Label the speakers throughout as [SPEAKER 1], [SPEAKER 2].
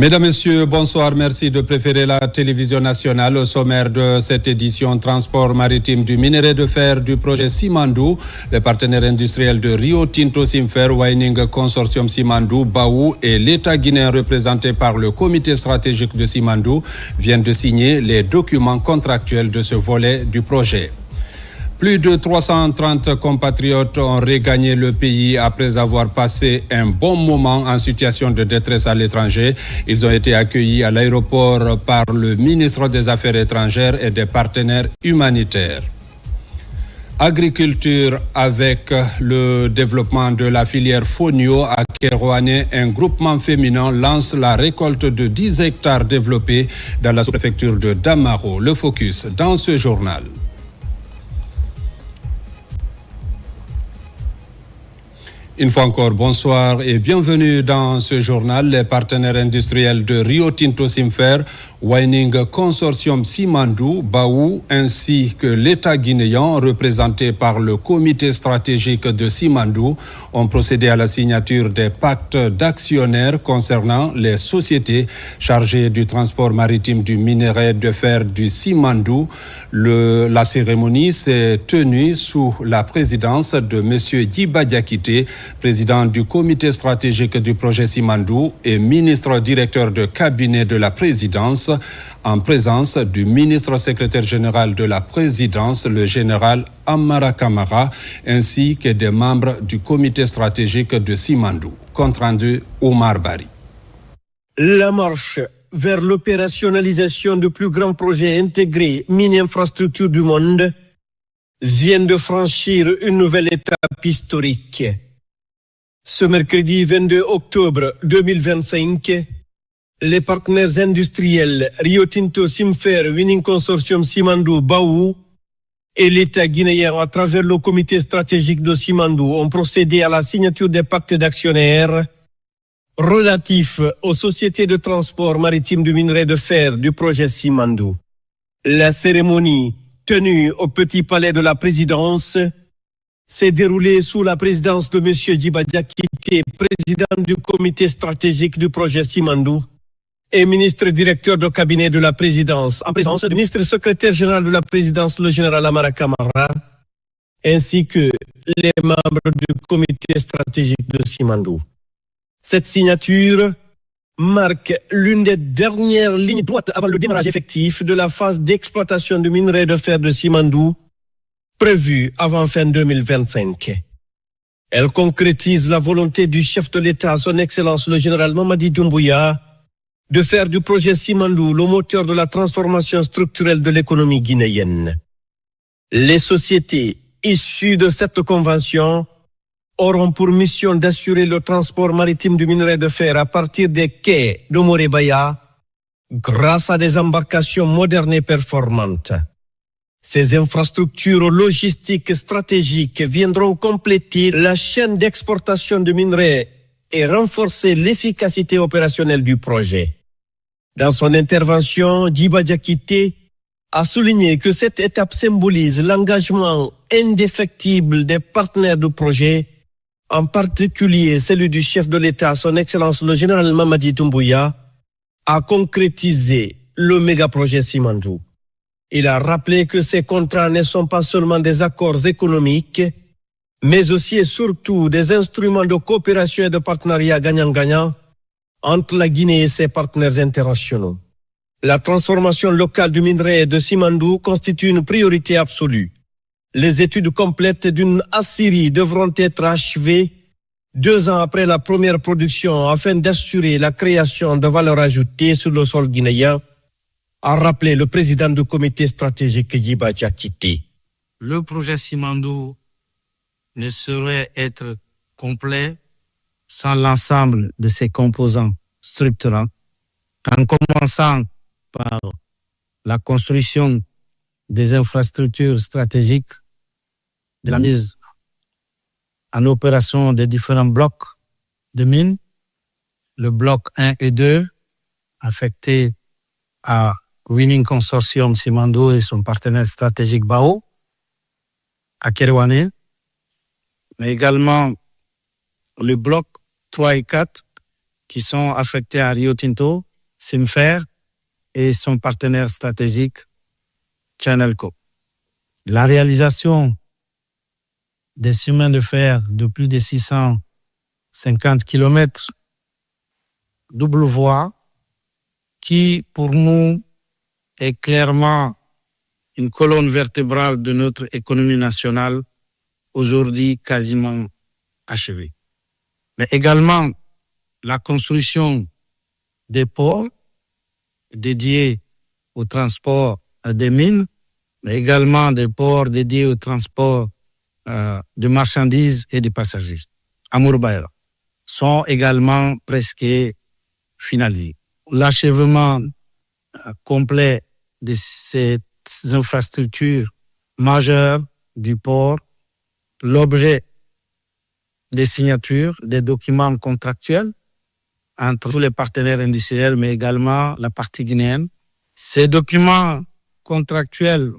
[SPEAKER 1] Mesdames, Messieurs, bonsoir. Merci de préférer la télévision nationale. Au sommaire de cette édition, transport maritime du minerai de fer du projet Simandou. Les partenaires industriels de Rio Tinto Simfer, Waining Consortium Simandou, Baou et l'État guinéen représenté par le comité stratégique de Simandou viennent de signer les documents contractuels de ce volet du projet. Plus de 330 compatriotes ont regagné le pays après avoir passé un bon moment en situation de détresse à l'étranger. Ils ont été accueillis à l'aéroport par le ministre des Affaires étrangères et des partenaires humanitaires. Agriculture avec le développement de la filière Fonio à Kerouané, un groupement féminin lance la récolte de 10 hectares développés dans la sous-préfecture de Damaro. Le focus dans ce journal. Une fois encore, bonsoir et bienvenue dans ce journal. Les partenaires industriels de Rio Tinto Simfer, Waining Consortium Simandou, Baou, ainsi que l'État guinéen, représenté par le comité stratégique de Simandou, ont procédé à la signature des pactes d'actionnaires concernant les sociétés chargées du transport maritime du minerai de fer du Simandou. La cérémonie s'est tenue sous la présidence de M. Djiba Diakité, président du comité stratégique du projet Simandou et ministre directeur de cabinet de la présidence, en présence du ministre secrétaire général de la présidence, le général Amara Kamara, ainsi que des membres du comité stratégique de Simandou. Compte rendu Omar Bari.
[SPEAKER 2] La marche vers l'opérationnalisation du plus grand projet intégré mini-infrastructure du monde vient de franchir une nouvelle étape historique. Ce mercredi 22 octobre 2025, les partenaires industriels Rio Tinto Simfer, Winning Consortium Simandou, Baou et l'État guinéen à travers le comité stratégique de Simandou ont procédé à la signature des pactes d'actionnaires relatifs aux sociétés de transport maritime du minerai de fer du projet Simandou. La cérémonie, tenue au Petit Palais de la Présidence, s'est déroulée sous la présidence de M. Djiba Diakité, président du comité stratégique du projet Simandou et ministre directeur de cabinet de la présidence, en présence du ministre secrétaire général de la présidence, le général Amara Kamara, ainsi que les membres du comité stratégique de Simandou. Cette signature marque l'une des dernières lignes droites avant le démarrage effectif de la phase d'exploitation du minerai de fer de Simandou, prévue avant fin 2025. Elle concrétise la volonté du chef de l'État, son Excellence le général Mamadi Doumbouya, de faire du projet Simandou le moteur de la transformation structurelle de l'économie guinéenne. Les sociétés issues de cette convention auront pour mission d'assurer le transport maritime du minerai de fer à partir des quais de Morebaya grâce à des embarcations modernes et performantes. Ces infrastructures logistiques stratégiques viendront compléter la chaîne d'exportation de minerais et renforcer l'efficacité opérationnelle du projet. Dans son intervention, Djiba Diakité a souligné que cette étape symbolise l'engagement indéfectible des partenaires du projet, en particulier celui du chef de l'État, son Excellence le général Mamadi Doumbouya, à concrétiser le méga-projet Simandou. Il a rappelé que ces contrats ne sont pas seulement des accords économiques, mais aussi et surtout des instruments de coopération et de partenariat gagnant-gagnant entre la Guinée et ses partenaires internationaux. La transformation locale du minerai de Simandou constitue une priorité absolue. Les études complètes d'une aciérie devront être achevées 2 ans après la première production afin d'assurer la création de valeur ajoutée sur le sol guinéen, a rappelé le président du comité stratégique Djiba Diakité.
[SPEAKER 3] Le projet Simandou ne saurait être complet sans l'ensemble de ses composants structurants, en commençant par la construction des infrastructures stratégiques, de la mise en opération des différents blocs de mines, le bloc 1 et 2 affecté à Winning Consortium Simandou et son partenaire stratégique Bao, à Kerouané, mais également le bloc 3 et 4 qui sont affectés à Rio Tinto Simfer et son partenaire stratégique, Channelco. La réalisation des chemins de fer de plus de 650 km double voie qui, pour nous, est clairement une colonne vertébrale de notre économie nationale, aujourd'hui quasiment achevée. Mais également la construction des ports dédiés au transport des mines, mais également des ports dédiés au transport de marchandises et de passagers. À Mourbaïra sont également presque finalisés. L'achèvement complet de ces infrastructures majeures du port, l'objet des signatures, des documents contractuels entre tous les partenaires industriels, mais également la partie guinéenne. Ces documents contractuels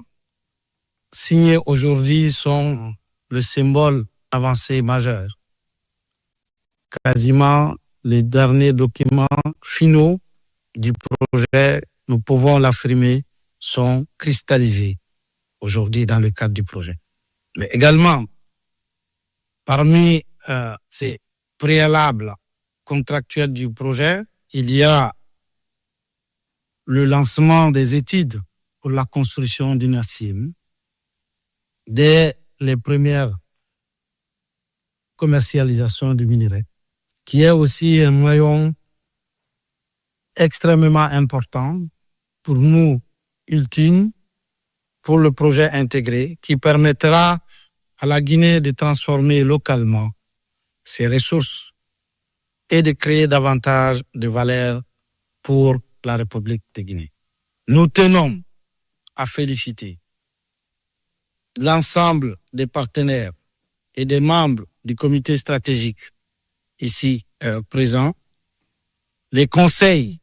[SPEAKER 3] signés aujourd'hui sont le symbole avancé majeur. Quasiment les derniers documents finaux du projet, nous pouvons l'affirmer, sont cristallisés aujourd'hui dans le cadre du projet. Mais également, parmi ces préalables contractuels du projet, il y a le lancement des études pour la construction d'une ACIM dès les premières commercialisations du minerai, qui est aussi un maillon extrêmement important pour nous, ultime, pour le projet intégré, qui permettra à la Guinée de transformer localement ses ressources et de créer davantage de valeur pour la République de Guinée. Nous tenons à féliciter l'ensemble des partenaires et des membres du comité stratégique ici présents, les conseils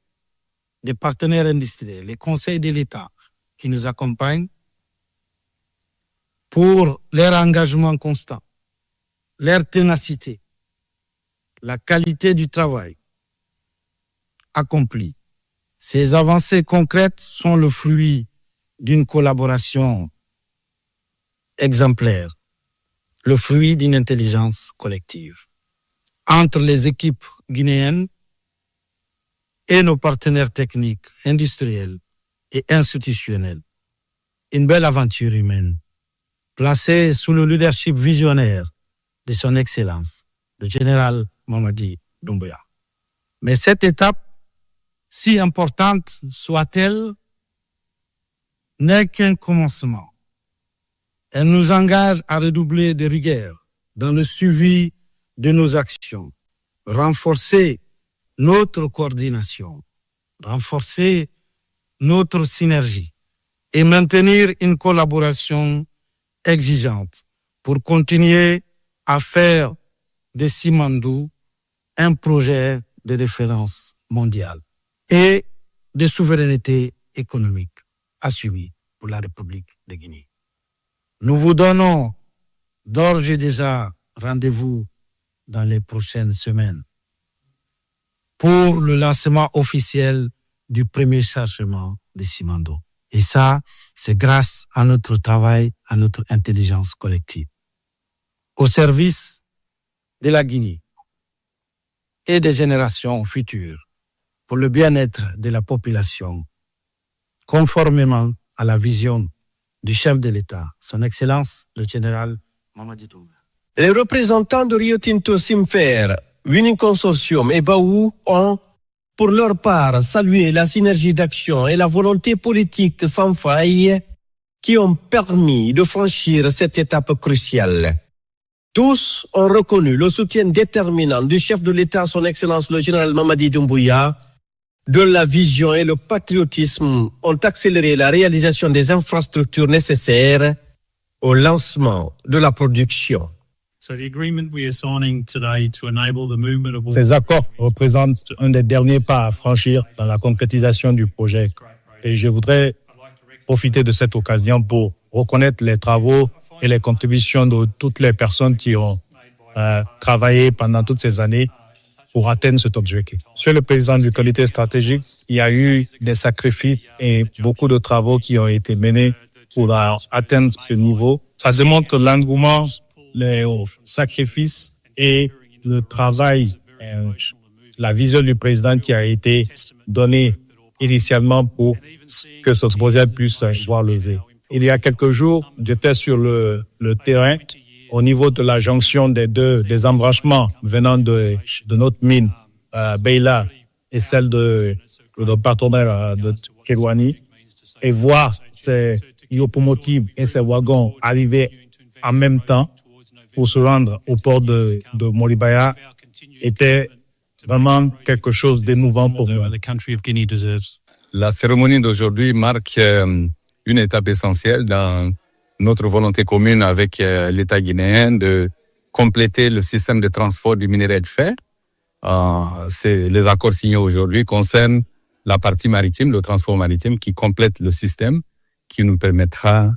[SPEAKER 3] des partenaires industriels, les conseils de l'État qui nous accompagnent pour leur engagement constant, leur ténacité, la qualité du travail accompli. Ces avancées concrètes sont le fruit d'une collaboration exemplaire, le fruit d'une intelligence collective entre les équipes guinéennes et nos partenaires techniques, industriels et institutionnels. Une belle aventure humaine, placée sous le leadership visionnaire de son Excellence, le général Mamadi Doumbouya. Mais cette étape, si importante soit-elle, n'est qu'un commencement. Elle nous engage à redoubler de rigueur dans le suivi de nos actions, renforcer notre coordination, renforcer notre synergie et maintenir une collaboration exigeante pour continuer à faire de Simandou un projet de référence mondiale et de souveraineté économique assumée pour la République de Guinée. Nous vous donnons d'ores et déjà rendez-vous dans les prochaines semaines pour le lancement officiel du premier chargement de Simandou. Et ça, c'est grâce à notre travail, à notre intelligence collective, au service de la Guinée et des générations futures, pour le bien-être de la population, conformément à la vision du chef de l'État, son Excellence, le général Mamadi Doumbouya.
[SPEAKER 2] Les représentants de Rio Tinto Simfer, Winning Consortium et Baou ont, pour leur part, salué la synergie d'action et la volonté politique sans faille qui ont permis de franchir cette étape cruciale. Tous ont reconnu le soutien déterminant du chef de l'État, son Excellence le général Mamadi Doumbouya, de la vision et le patriotisme ont accéléré la réalisation des infrastructures nécessaires au lancement de la production.
[SPEAKER 4] Ces accords représentent un des derniers pas à franchir dans la concrétisation du projet. Et je voudrais profiter de cette occasion pour reconnaître les travaux et les contributions de toutes les personnes qui ont travaillé pendant toutes ces années pour atteindre cet objectif. Sur le président du comité stratégique, il y a eu des sacrifices et beaucoup de travaux qui ont été menés pour atteindre ce niveau. Ça démontre l'engouement, les sacrifices et le travail, la vision du président qui a été donnée initialement pour que ce projet puisse voir le jour. Il y a quelques jours, j'étais sur le terrain au niveau de la jonction des embranchements venant de notre mine Beila et celle de notre partenaire de Kerouani et voir ces locomotives et ces wagons arriver en même temps pour se rendre au port de Moribaya était vraiment quelque chose d'émouvant pour nous.
[SPEAKER 5] La cérémonie d'aujourd'hui marque une étape essentielle dans notre volonté commune avec l'État guinéen de compléter le système de transport du minerai de fer. Les accords signés aujourd'hui concernent la partie maritime, le transport maritime, qui complète le système, qui nous permettra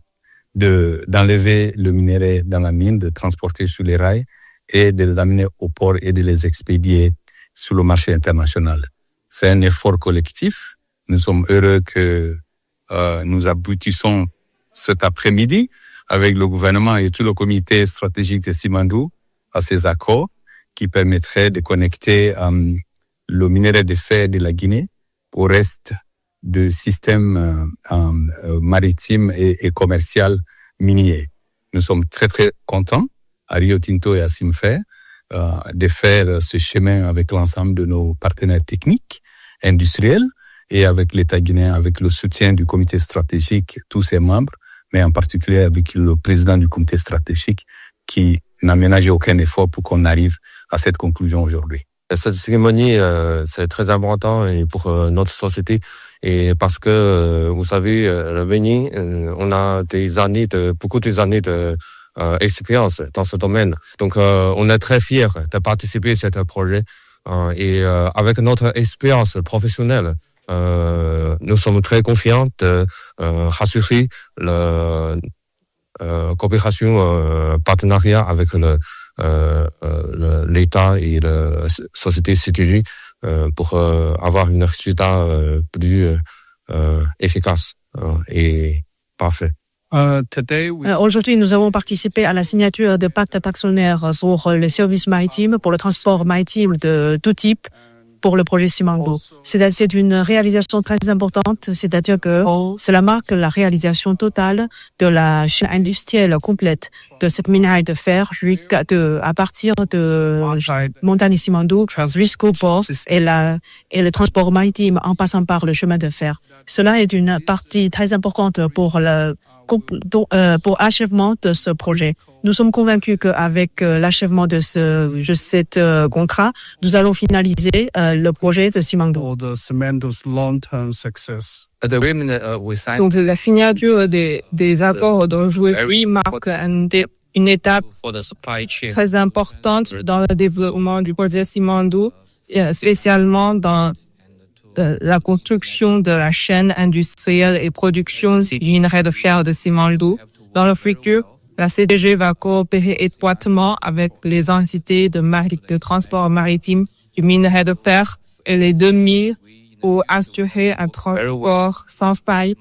[SPEAKER 5] d'enlever le minerai dans la mine, de transporter sur les rails et de l'amener au port et de les expédier sur le marché international. C'est un effort collectif. Nous sommes heureux que nous aboutissons cet après-midi avec le gouvernement et tout le comité stratégique de Simandou à ces accords qui permettraient de connecter le minerai de fer de la Guinée au reste du système maritime et commercial minier. Nous sommes très très contents à Rio Tinto et à Simfer de faire ce chemin avec l'ensemble de nos partenaires techniques, industriels et avec l'État guinéen, avec le soutien du comité stratégique, tous ses membres, mais en particulier avec le président du comité stratégique qui n'a ménagé aucun effort pour qu'on arrive à cette conclusion aujourd'hui.
[SPEAKER 6] Cette cérémonie, c'est très important et pour notre société et parce que vous savez, le Bénin, on a beaucoup d'années d'expérience dans ce domaine. Donc, on est très fiers de participer à ce projet et avec notre expérience professionnelle, nous sommes très confiants de rassurer la coopération, partenariat avec l'État et la société CTG pour avoir un résultat plus efficace et parfait.
[SPEAKER 7] Aujourd'hui, nous avons participé à la signature de pacte actionnaire sur les services maritimes pour le transport maritime de tout type pour le projet Simandou. C'est une réalisation très importante, c'est-à-dire que cela marque la réalisation totale de la chaîne industrielle complète de cette minerai de fer à partir de montagne Simandou jusqu'au port et le transport maritime en passant par le chemin de fer. Cela est une partie très importante pour l'achèvement de ce projet. Nous sommes convaincus qu'avec l'achèvement de cet contrat, nous allons finaliser le projet de Simandou.
[SPEAKER 8] Donc, la signature des accords d'aujourd'hui marque une étape très importante dans le développement du projet Simandou, spécialement dans la construction de la chaîne industrielle et production du minerai de fer de Simandou. Dans le futur, la CDG va coopérer étroitement avec les entités de transport maritime du minerai de fer et les 2000 pour assurer un transport sans faille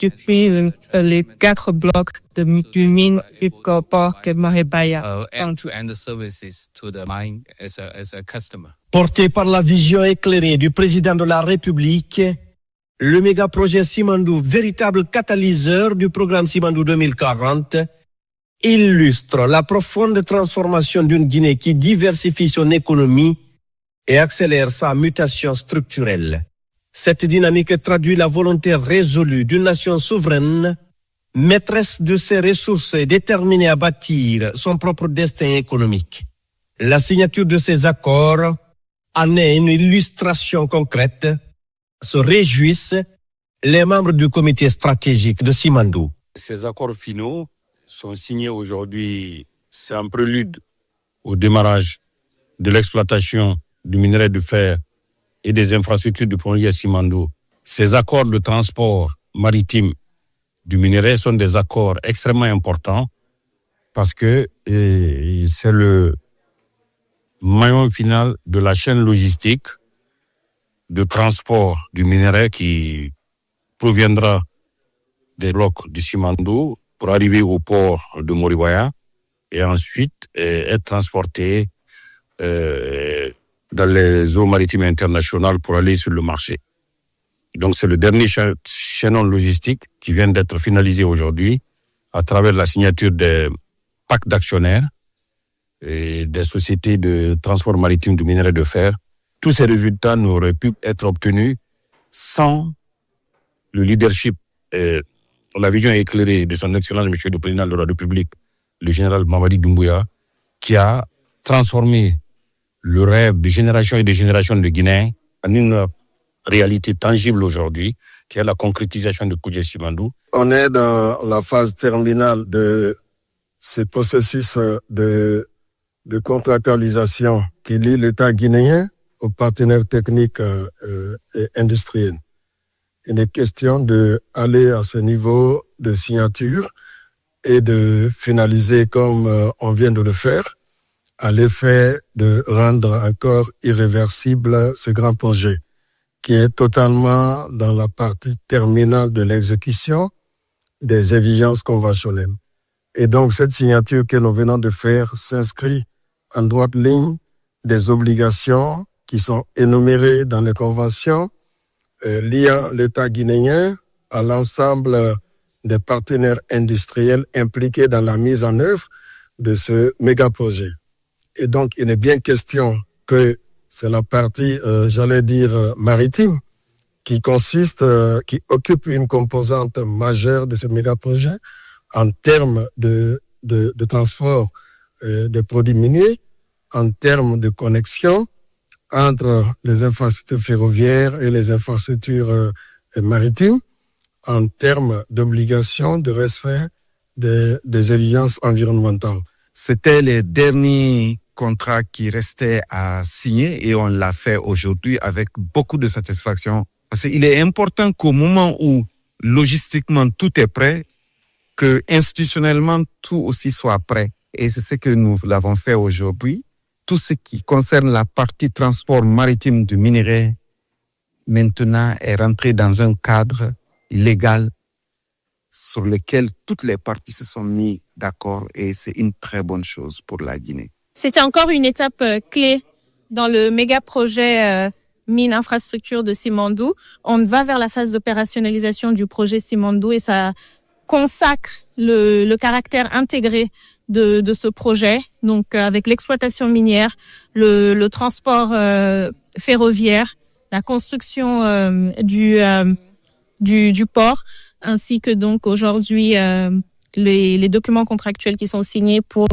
[SPEAKER 8] depuis les 4 blocs du mine jusqu'au port de Moribaya.
[SPEAKER 2] Porté par la vision éclairée du président de la République, le méga-projet Simandou, véritable catalyseur du programme Simandou 2040, illustre la profonde transformation d'une Guinée qui diversifie son économie et accélère sa mutation structurelle. Cette dynamique traduit la volonté résolue d'une nation souveraine, maîtresse de ses ressources et déterminée à bâtir son propre destin économique. La signature de ces accords en est une illustration concrète. Se réjouissent les membres du comité stratégique de Simandou.
[SPEAKER 9] Ces accords finaux sont signés aujourd'hui. C'est un prélude au démarrage de l'exploitation du minerai de fer et des infrastructures du projet Simandou. Ces accords de transport maritime du minerai sont des accords extrêmement importants parce que c'est maillon final de la chaîne logistique de transport du minerai qui proviendra des blocs du Simandou pour arriver au port de Moriwaya et ensuite être transporté dans les eaux maritimes internationales pour aller sur le marché. Donc c'est le dernier chaînon logistique qui vient d'être finalisé aujourd'hui à travers la signature des pactes d'actionnaires et des sociétés de transport maritime du minerai de fer. Tous ces résultats n'auraient pu être obtenus sans le leadership et la vision éclairée de son Excellence Monsieur le Président de la République, le général Mamadi Doumbouya, qui a transformé le rêve de générations et de générations de Guinéens en une réalité tangible aujourd'hui, qui est la concrétisation du projet Simandou.
[SPEAKER 10] On est dans la phase terminale de ce processus de contractualisation qui lie l'État guinéen aux partenaires techniques et industriels. Il est question d'aller à ce niveau de signature et de finaliser comme on vient de le faire, à l'effet de rendre encore irréversible ce grand projet qui est totalement dans la partie terminale de l'exécution des exigences conventionnelles. Et donc, cette signature que nous venons de faire s'inscrit en droite ligne des obligations qui sont énumérées dans les conventions liant l'État guinéen à l'ensemble des partenaires industriels impliqués dans la mise en œuvre de ce méga projet. Et donc, il est bien question que c'est la partie, maritime, qui occupe une composante majeure de ce méga projet en termes de transport de produits miniers, en termes de connexion entre les infrastructures ferroviaires et les infrastructures maritimes, en termes d'obligation de respect des exigences environnementales.
[SPEAKER 11] C'était les derniers contrats qui restaient à signer et on l'a fait aujourd'hui avec beaucoup de satisfaction. Parce qu'il est important qu'au moment où logistiquement tout est prêt, que institutionnellement tout aussi soit prêt. Et c'est ce que nous l'avons fait aujourd'hui. Tout ce qui concerne la partie transport maritime du minerai, maintenant est rentré dans un cadre légal sur lequel toutes les parties se sont mis d'accord et c'est une très bonne chose pour la Guinée.
[SPEAKER 12] C'était encore une étape clé dans le méga projet mine infrastructure de Simandou. On va vers la phase d'opérationnalisation du projet Simandou et ça consacre le caractère intégré de ce projet. Donc avec l'exploitation minière, le transport ferroviaire, la construction du port, ainsi que donc aujourd'hui les documents contractuels qui sont signés pour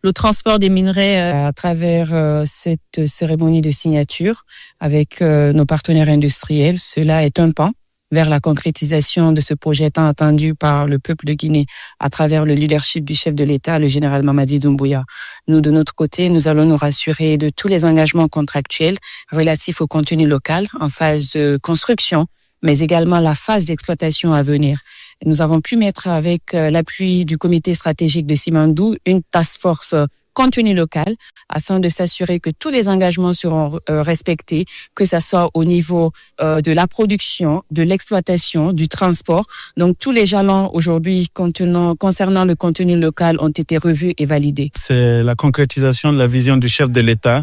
[SPEAKER 12] le transport des minerais.
[SPEAKER 8] À travers cette cérémonie de signature avec nos partenaires industriels, cela est un pas vers la concrétisation de ce projet tant attendu par le peuple de Guinée à travers le leadership du chef de l'État, le général Mamadi Doumbouya. Nous, de notre côté, nous allons nous rassurer de tous les engagements contractuels relatifs au contenu local en phase de construction, mais également la phase d'exploitation à venir. Nous avons pu mettre avec l'appui du comité stratégique de Simandou une task force contenu local afin de s'assurer que tous les engagements seront respectés, que ça soit au niveau de la production, de l'exploitation, du transport. Donc tous les jalons aujourd'hui concernant le contenu local ont été revus et validés.
[SPEAKER 3] C'est la concrétisation de la vision du chef de l'État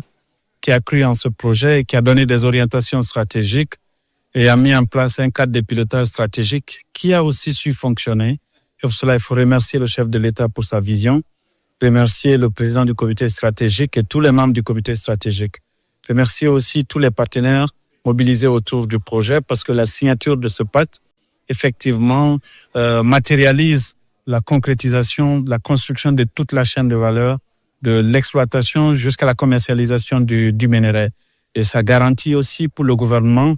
[SPEAKER 3] qui a cru en ce projet et qui a donné des orientations stratégiques et a mis en place un cadre de pilotage stratégique qui a aussi su fonctionner. Et pour cela, il faut remercier le chef de l'État pour sa vision, remercier le président du comité stratégique et tous les membres du comité stratégique. Remercier aussi tous les partenaires mobilisés autour du projet parce que la signature de ce pacte, effectivement, matérialise la concrétisation, la construction de toute la chaîne de valeur, de l'exploitation jusqu'à la commercialisation du minerai. Et ça garantit aussi pour le gouvernement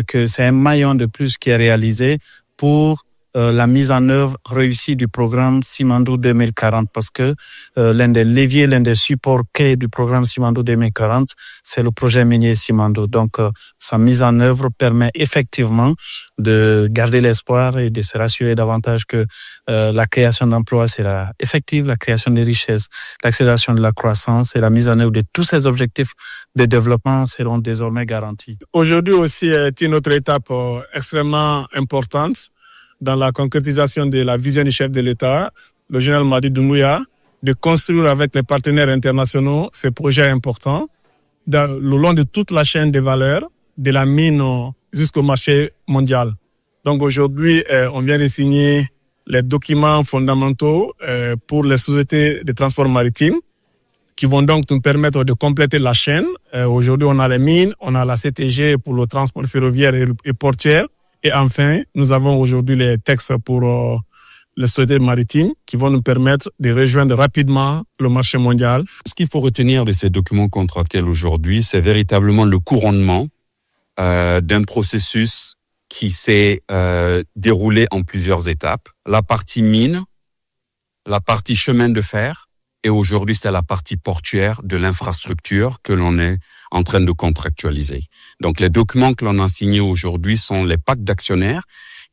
[SPEAKER 3] que c'est un maillon de plus qui est réalisé pour
[SPEAKER 4] la mise en œuvre réussie du programme Simandou 2040 parce que l'un des leviers, l'un des supports clés du programme Simandou 2040, c'est le projet minier Simandou. Donc, sa mise en œuvre permet effectivement de garder l'espoir et de se rassurer davantage que la création d'emplois sera effective, la création de richesses, l'accélération de la croissance et la mise en œuvre de tous ces objectifs de développement seront désormais garantis.
[SPEAKER 13] Aujourd'hui aussi est une autre étape extrêmement importante dans la concrétisation de la vision du chef de l'État, le général Mamadi Doumbouya, de construire avec les partenaires internationaux ces projets importants le long de toute la chaîne de valeur, de la mine jusqu'au marché mondial. Donc aujourd'hui, on vient de signer les documents fondamentaux pour les sociétés de transport maritime qui vont donc nous permettre de compléter la chaîne. Aujourd'hui, on a les mines, on a la CTG pour le transport ferroviaire et portuaire. Et enfin, nous avons aujourd'hui les textes pour les sociétés maritimes qui vont nous permettre de rejoindre rapidement le marché mondial.
[SPEAKER 14] Ce qu'il faut retenir de ces documents contractuels aujourd'hui, c'est véritablement le couronnement d'un processus qui s'est déroulé en plusieurs étapes. La partie mine, la partie chemin de fer, et aujourd'hui, c'est la partie portuaire de l'infrastructure que l'on est en train de contractualiser. Donc, les documents que l'on a signés aujourd'hui sont les pactes d'actionnaires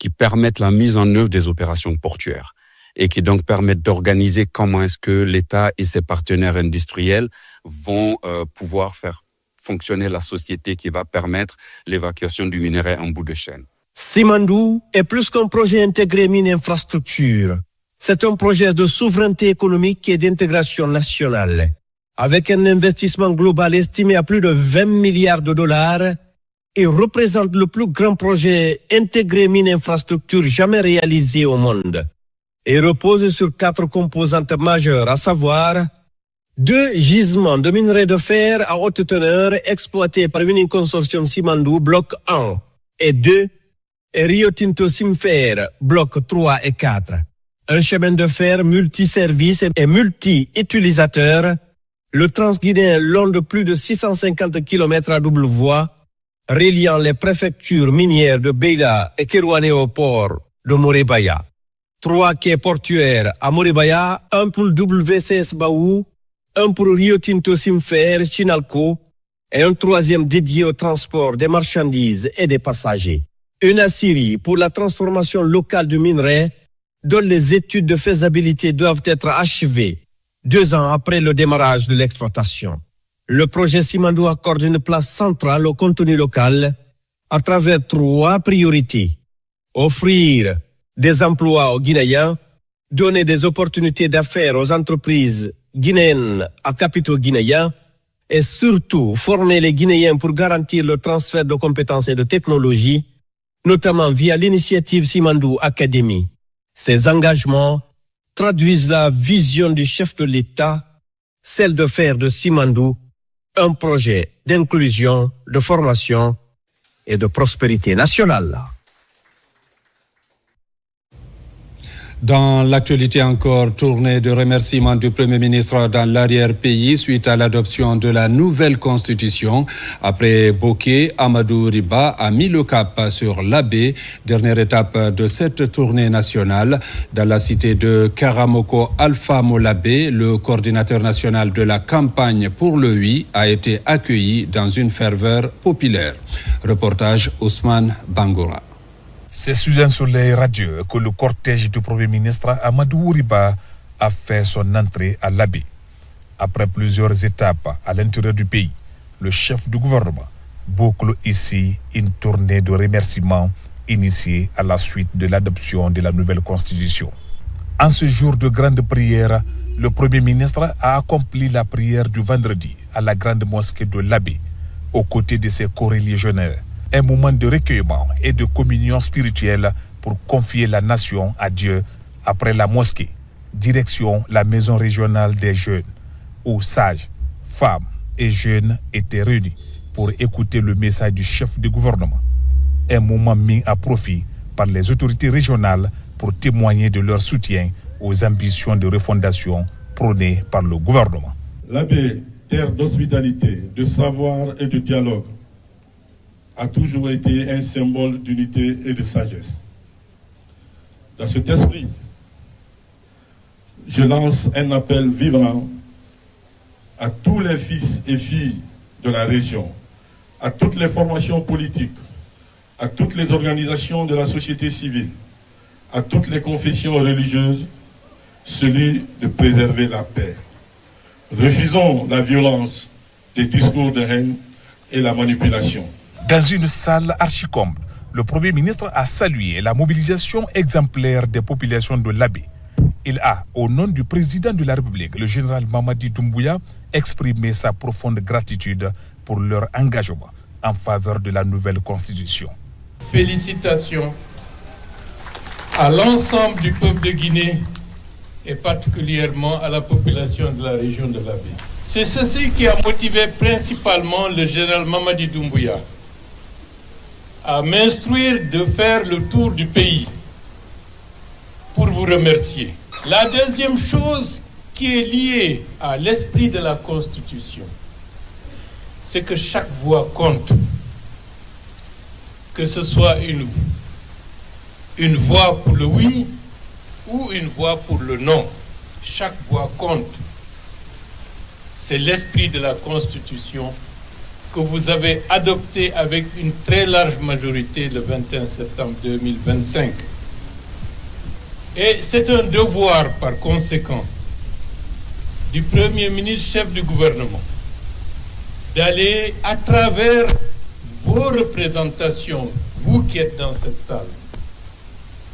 [SPEAKER 14] qui permettent la mise en œuvre des opérations portuaires et qui donc permettent d'organiser comment est-ce que l'État et ses partenaires industriels vont pouvoir faire fonctionner la société qui va permettre l'évacuation du minerai en bout de chaîne.
[SPEAKER 2] Simandou est plus qu'un projet intégré mine-infrastructure. C'est un projet de souveraineté économique et d'intégration nationale. Avec un investissement global estimé à plus de 20 milliards de dollars, il représente le plus grand projet intégré mine-infrastructure jamais réalisé au monde. Il repose sur 4 composantes majeures, à savoir 2 gisements de minerais de fer à haute teneur exploités par Mining Consortium Simandou, bloc 1, et 2, Rio Tinto Simfer, bloc 3 et 4. Un chemin de fer multiservice et multi-utilisateur, le Transguinéen long de plus de 650 km à double voie, reliant les préfectures minières de Beila et Kerouané au port de Morebaya. 3 quais portuaires à Morebaya, un pour WCS Baou, un pour Rio Tinto Simfer, Chinalco, et un 3e dédié au transport des marchandises et des passagers. Une aciérie pour la transformation locale du minerai, dont les études de faisabilité doivent être achevées 2 ans après le démarrage de l'exploitation. Le projet Simandou accorde une place centrale au contenu local à travers 3 priorités. Offrir des emplois aux Guinéens, donner des opportunités d'affaires aux entreprises guinéennes à capitaux guinéens et surtout former les Guinéens pour garantir le transfert de compétences et de technologies, notamment via l'initiative Simandou Academy. Ces engagements traduisent la vision du chef de l'État, celle de faire de Simandou un projet d'inclusion, de formation et de prospérité nationale.
[SPEAKER 1] Dans l'actualité encore, tournée de remerciements du Premier ministre dans l'arrière-pays suite à l'adoption de la nouvelle constitution. Après Bokeh, Amadou Riba a mis le cap sur l'Abbé, dernière étape de cette tournée nationale. Dans la cité de Karamoko, Alpha Molabé, le coordinateur national de la campagne pour le oui, a été accueilli dans une ferveur populaire. Reportage Ousmane Bangoura.
[SPEAKER 15] C'est soudain sur les radios que le cortège du Premier ministre Amadou Riba a fait son entrée à l'Abbé. Après plusieurs étapes à l'intérieur du pays, le chef du gouvernement boucle ici une tournée de remerciements initiée à la suite de l'adoption de la nouvelle constitution. En ce jour de grande prière, le Premier ministre a accompli la prière du vendredi à la grande mosquée de l'Abbé, aux côtés de ses coreligionnaires. Un moment de recueillement et de communion spirituelle pour confier la nation à Dieu. Après la mosquée, direction la maison régionale des jeunes, où sages, femmes et jeunes étaient réunis pour écouter le message du chef du gouvernement. Un moment mis à profit par les autorités régionales pour témoigner de leur soutien aux ambitions de refondation prônées par le gouvernement.
[SPEAKER 16] L'Abbé, terre d'hospitalité, de savoir et de dialogue, a toujours été un symbole d'unité et de sagesse. Dans cet esprit, je lance un appel vivant à tous les fils et filles de la région, à toutes les formations politiques, à toutes les organisations de la société civile, à toutes les confessions religieuses, celui de préserver la paix. Refusons la violence des discours de haine et la manipulation.
[SPEAKER 15] Dans une salle archi-comble, le Premier ministre a salué la mobilisation exemplaire des populations de l'Abbé. Il a, au nom du président de la République, le général Mamadi Doumbouya, exprimé sa profonde gratitude pour leur engagement en faveur de la nouvelle constitution.
[SPEAKER 17] Félicitations à l'ensemble du peuple de Guinée et particulièrement à la population de la région de l'Abbé. C'est ceci qui a motivé principalement le général Mamadi Doumbouya à m'instruire de faire le tour du pays pour vous remercier. La deuxième chose qui est liée à l'esprit de la Constitution, c'est que chaque voix compte. Que ce soit une voix pour le oui ou une voix pour le non. Chaque voix compte. C'est l'esprit de la Constitution que vous avez adopté avec une très large majorité le 21 septembre 2025. Et c'est un devoir, par conséquent, du Premier ministre, chef du gouvernement, d'aller à travers vos représentations, vous qui êtes dans cette salle,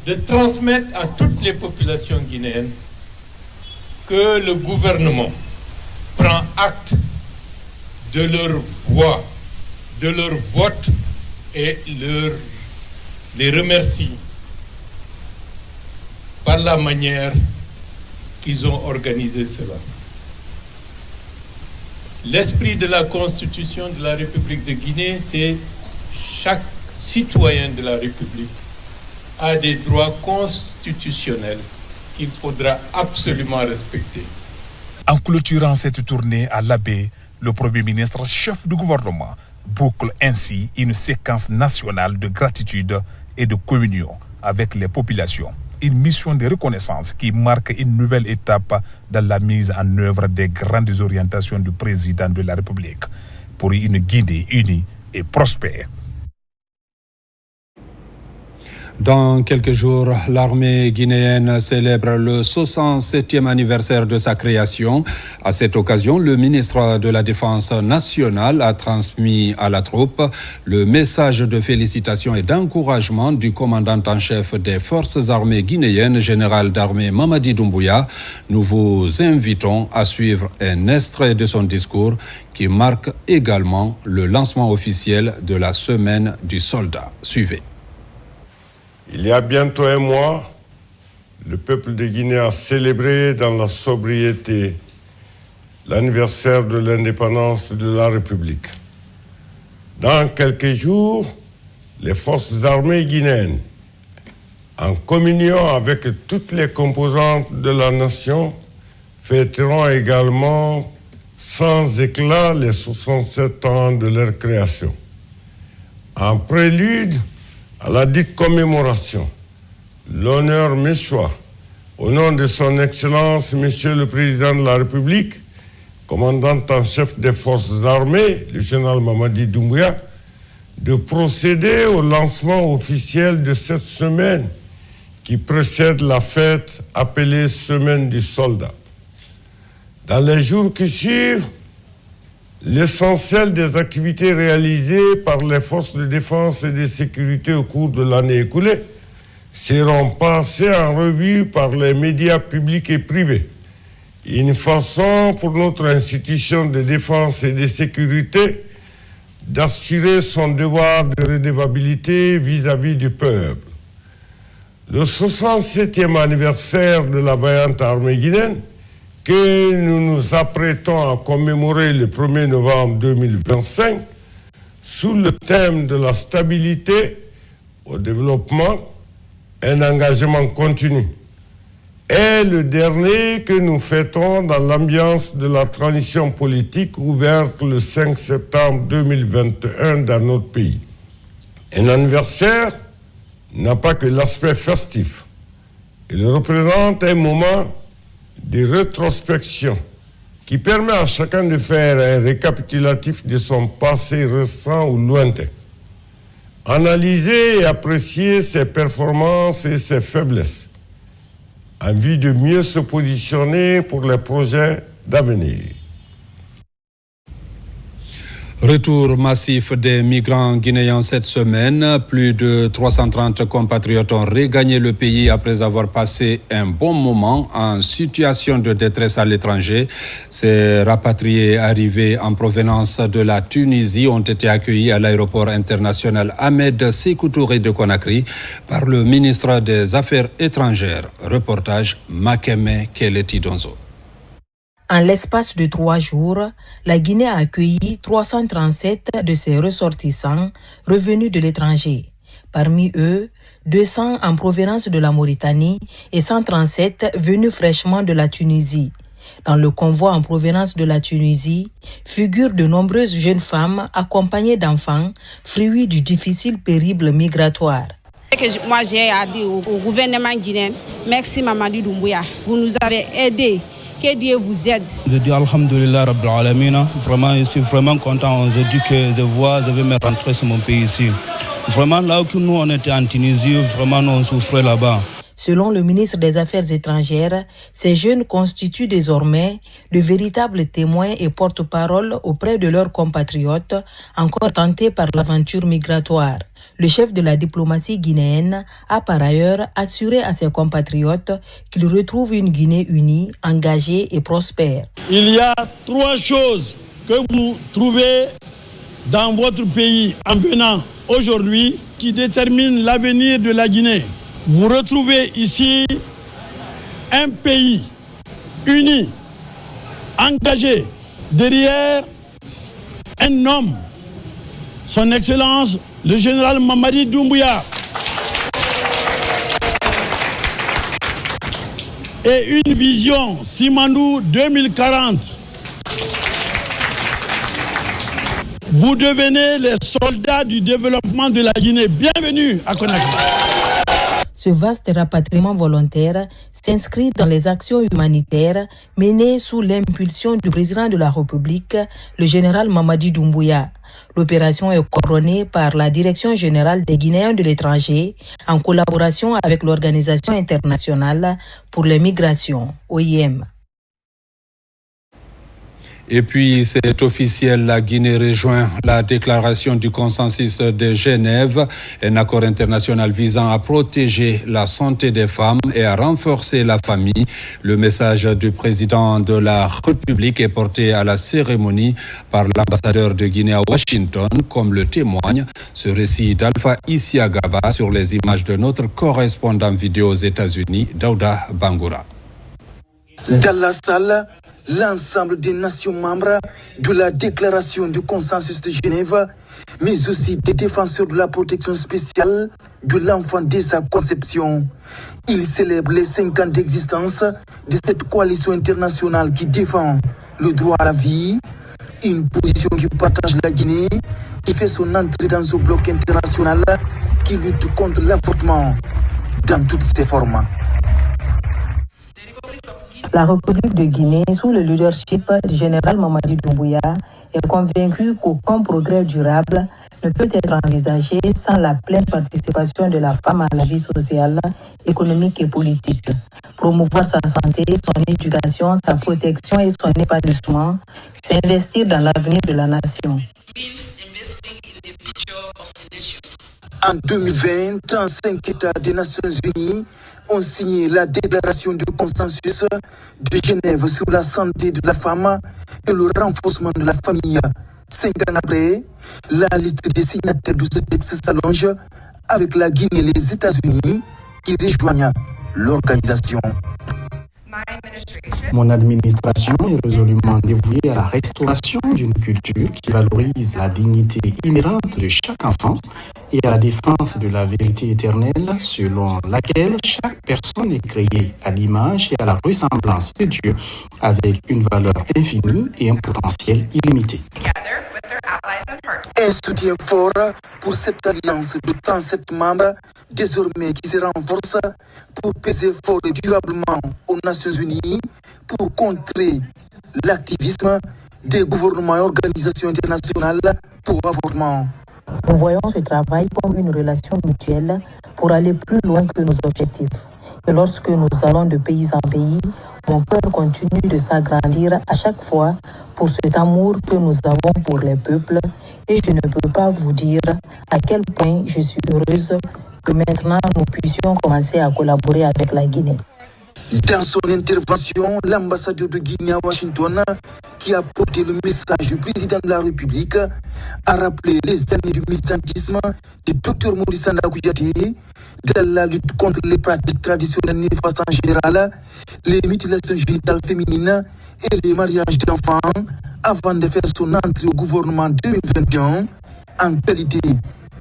[SPEAKER 17] de transmettre à toutes les populations guinéennes que le gouvernement prend acte de leur voix, de leur vote et les remercie par la manière qu'ils ont organisé cela. L'esprit de la Constitution de la République de Guinée, c'est chaque citoyen de la République a des droits constitutionnels qu'il faudra absolument respecter.
[SPEAKER 15] En clôturant cette tournée à l'Abbé, le Premier ministre, chef du gouvernement, boucle ainsi une séquence nationale de gratitude et de communion avec les populations. Une mission de reconnaissance qui marque une nouvelle étape dans la mise en œuvre des grandes orientations du président de la République pour une Guinée unie et prospère.
[SPEAKER 1] Dans quelques jours, l'armée guinéenne célèbre le 67e anniversaire de sa création. À cette occasion, le ministre de la Défense nationale a transmis à la troupe le message de félicitations et d'encouragement du commandant en chef des forces armées guinéennes, général d'armée Mamadi Doumbouya. Nous vous invitons à suivre un extrait de son discours qui marque également le lancement officiel de la semaine du soldat. Suivez.
[SPEAKER 10] Il y a bientôt un mois, le peuple de Guinée a célébré dans la sobriété l'anniversaire de l'indépendance de la République. Dans quelques jours, les forces armées guinéennes, en communion avec toutes les composantes de la nation, fêteront également sans éclat les 67 ans de leur création. En prélude à la dite commémoration, l'honneur m'échoit, au nom de son Excellence, Monsieur le Président de la République, commandant en chef des forces armées, le général Mamadi Doumbouya, de procéder au lancement officiel de cette semaine qui précède la fête appelée Semaine du Soldat. Dans les jours qui suivent, l'essentiel des activités réalisées par les forces de défense et de sécurité au cours de l'année écoulée seront passées en revue par les médias publics et privés. Une façon pour notre institution de défense et de sécurité d'assurer son devoir de redevabilité vis-à-vis du peuple. Le 67e anniversaire de la vaillante armée guinéenne, que nous nous apprêtons à commémorer le 1er novembre 2025, sous le thème de la stabilité au développement, un engagement continu, est le dernier que nous fêtons dans l'ambiance de la transition politique ouverte le 5 septembre 2021 dans notre pays. Un anniversaire n'a pas que l'aspect festif.
[SPEAKER 18] Il représente un moment de rétrospection qui permet à chacun de faire un récapitulatif de son passé récent ou lointain. Analyser et apprécier ses performances et ses faiblesses en vue de mieux se positionner pour les projets d'avenir.
[SPEAKER 1] Retour massif des migrants guinéens cette semaine. Plus de 330 compatriotes ont regagné le pays après avoir passé un bon moment en situation de détresse à l'étranger. Ces rapatriés arrivés en provenance de la Tunisie ont été accueillis à l'aéroport international Ahmed Sékou Touré de Conakry par le ministre des Affaires étrangères. Reportage Makeme Keleti Donzo.
[SPEAKER 19] En l'espace de 3 jours, la Guinée a accueilli 337 de ses ressortissants revenus de l'étranger. Parmi eux, 200 en provenance de la Mauritanie et 137 venus fraîchement de la Tunisie. Dans le convoi en provenance de la Tunisie, figurent de nombreuses jeunes femmes accompagnées d'enfants, fruits du difficile périple migratoire.
[SPEAKER 20] Moi, j'ai dit au gouvernement guinéen, merci Mamadou Doumbouya, vous nous avez aidés. Que Dieu vous aide.
[SPEAKER 21] Je dis Alhamdulillah Rabbil Alamina. Vraiment, je suis vraiment content. Je dis que je vais me rentrer sur mon pays ici. Vraiment, là où nous on était en Tunisie, vraiment nous on souffrait là-bas.
[SPEAKER 19] Selon le ministre des Affaires étrangères, ces jeunes constituent désormais de véritables témoins et porte-parole auprès de leurs compatriotes encore tentés par l'aventure migratoire. Le chef de la diplomatie guinéenne a par ailleurs assuré à ses compatriotes qu'ils retrouvent une Guinée unie, engagée et prospère.
[SPEAKER 22] Il y a 3 choses que vous trouvez dans votre pays en venant aujourd'hui qui déterminent l'avenir de la Guinée. Vous retrouvez ici un pays uni, engagé, derrière un homme, son Excellence, le général Mamadi Doumbouya, et une vision Simandou 2040. Vous devenez les soldats du développement de la Guinée. Bienvenue à Conakry.
[SPEAKER 19] Ce vaste rapatriement volontaire s'inscrit dans les actions humanitaires menées sous l'impulsion du président de la République, le général Mamadi Doumbouya. L'opération est coordonnée par la Direction générale des Guinéens de l'étranger en collaboration avec l'Organisation internationale pour les migrations, OIM.
[SPEAKER 1] Et puis, c'est officiel, la Guinée rejoint la déclaration du consensus de Genève, un accord international visant à protéger la santé des femmes et à renforcer la famille. Le message du président de la République est porté à la cérémonie par l'ambassadeur de Guinée à Washington, comme le témoigne ce récit d'Alpha Isiagaba sur les images de notre correspondant vidéo aux États-Unis, Daouda Bangoura.
[SPEAKER 23] Dans la salle, l'ensemble des nations membres de la déclaration du consensus de Genève, mais aussi des défenseurs de la protection spéciale de l'enfant dès sa conception. Ils célèbrent les 5 ans d'existence de cette coalition internationale qui défend le droit à la vie, une position qui partage la Guinée, qui fait son entrée dans ce bloc international qui lutte contre l'avortement dans toutes ses formes.
[SPEAKER 19] La République de Guinée, sous le leadership du général Mamadi Doumbouya, est convaincue qu'aucun progrès durable ne peut être envisagé sans la pleine participation de la femme à la vie sociale, économique et politique. Promouvoir sa santé, son éducation, sa protection et son épanouissement, c'est investir dans l'avenir de la nation.
[SPEAKER 23] En 2020, 35 États des Nations Unies ont signé la déclaration du consensus de Genève sur la santé de la femme et le renforcement de la famille. 5 ans après, la liste des signataires de ce texte s'allonge avec la Guinée et les États-Unis qui rejoignent l'organisation.
[SPEAKER 24] Mon administration est résolument dévouée à la restauration d'une culture qui valorise la dignité inhérente de chaque enfant et à la défense de la vérité éternelle selon laquelle chaque personne est créée à l'image et à la ressemblance de Dieu avec une valeur infinie et un potentiel illimité.
[SPEAKER 23] Un soutien fort pour cette alliance de 37 membres, désormais qui se renforce pour peser fort et durablement aux Nations Unies pour contrer l'activisme des gouvernements et organisations internationales pour avortement.
[SPEAKER 19] Nous voyons ce travail comme une relation mutuelle pour aller plus loin que nos objectifs. Et lorsque nous allons de pays en pays, mon cœur continue de s'agrandir à chaque fois pour cet amour que nous avons pour les peuples. Et je ne peux pas vous dire à quel point je suis heureuse que maintenant nous puissions commencer à collaborer avec la Guinée.
[SPEAKER 23] Dans son intervention, l'ambassadeur de Guinée à Washington, qui a porté le message du président de la République, a rappelé les années du militantisme du Dr Maurice Sanda Kouyaté dans la lutte contre les pratiques traditionnelles néfastes en général, les mutilations génitales féminines et les mariages d'enfants, avant de faire son entrée au gouvernement 2021 en qualité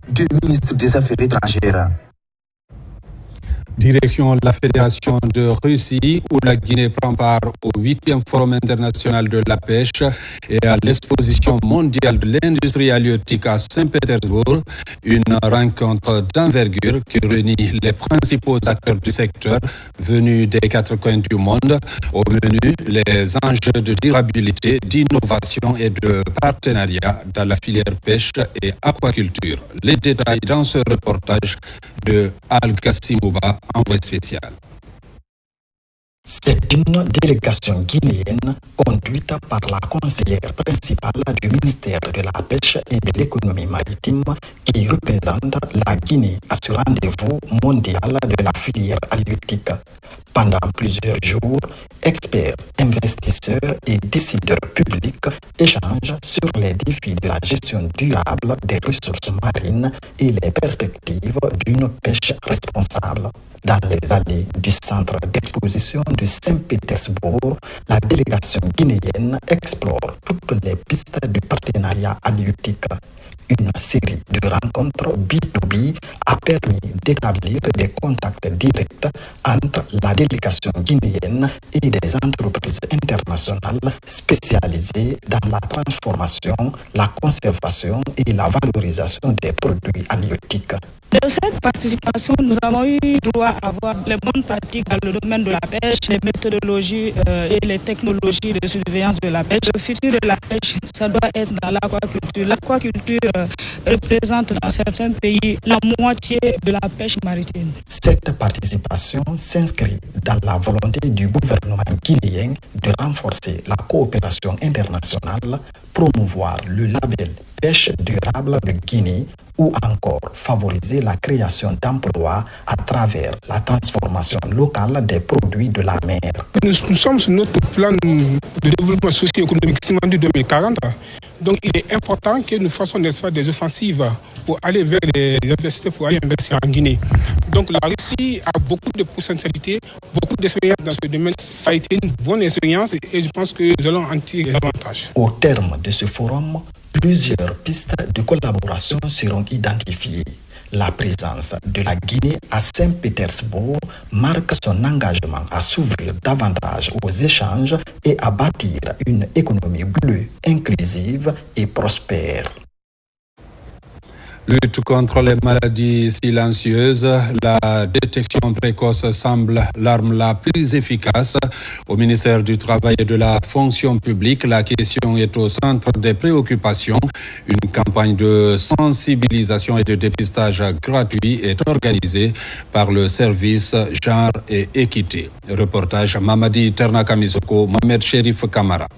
[SPEAKER 23] de ministre des Affaires étrangères.
[SPEAKER 1] Direction la Fédération de Russie, où la Guinée prend part au 8e Forum international de la pêche et à l'exposition mondiale de l'industrie halieutique à Saint-Pétersbourg, une rencontre d'envergure qui réunit les principaux acteurs du secteur venus des quatre coins du monde. Au menu, les enjeux de durabilité, d'innovation et de partenariat dans la filière pêche et aquaculture. Les détails dans ce reportage de Al-Gassimouba, envoyé spécial.
[SPEAKER 24] C'est une délégation guinéenne conduite par la conseillère principale du ministère de la Pêche et de l'économie maritime qui représente la Guinée à ce rendez-vous mondial de la filière halieutique. Pendant plusieurs jours, experts, investisseurs et décideurs publics échangent sur les défis de la gestion durable des ressources marines et les perspectives d'une pêche responsable. Dans les allées du centre d'exposition de Saint-Pétersbourg, la délégation guinéenne explore toutes les pistes du partenariat halieutique. Une série de rencontres B2B a permis d'établir des contacts directs entre la délégation guinéenne et des entreprises internationales spécialisées dans la transformation, la conservation et la valorisation des produits halieutiques.
[SPEAKER 5] De cette participation, nous avons eu droit à voir les bonnes pratiques dans le domaine de la pêche, les méthodologies et les technologies de surveillance de la pêche. Le futur de la pêche, ça doit être dans l'aquaculture. L'aquaculture représente dans certains pays la moitié de la pêche maritime.
[SPEAKER 24] Cette participation s'inscrit dans la volonté du gouvernement guinéen de renforcer la coopération internationale, promouvoir le label pêche durable de Guinée ou encore favoriser la création d'emplois à travers la transformation locale des produits de la mer.
[SPEAKER 6] Nous sommes sur notre plan de développement socio-économique Simandou 2040. Donc il est important que nous fassions des offensives pour aller vers les investisseurs, pour aller investir en Guinée. Donc la Russie a beaucoup de potentialités, beaucoup d'expérience dans ce domaine. Ça a été une bonne expérience et je pense que nous allons en tirer davantage.
[SPEAKER 24] Au terme de ce forum, plusieurs pistes de collaboration seront identifiées. La présence de la Guinée à Saint-Pétersbourg marque son engagement à s'ouvrir davantage aux échanges et à bâtir une économie bleue, inclusive et prospère.
[SPEAKER 1] Lutte contre les maladies silencieuses, la détection précoce semble l'arme la plus efficace. Au ministère du Travail et de la Fonction publique, la question est au centre des préoccupations. Une campagne de sensibilisation et de dépistage gratuit est organisée par le service Genre et Équité. Reportage Mamadi Ternakamisoko, Mohamed Sherif Kamara.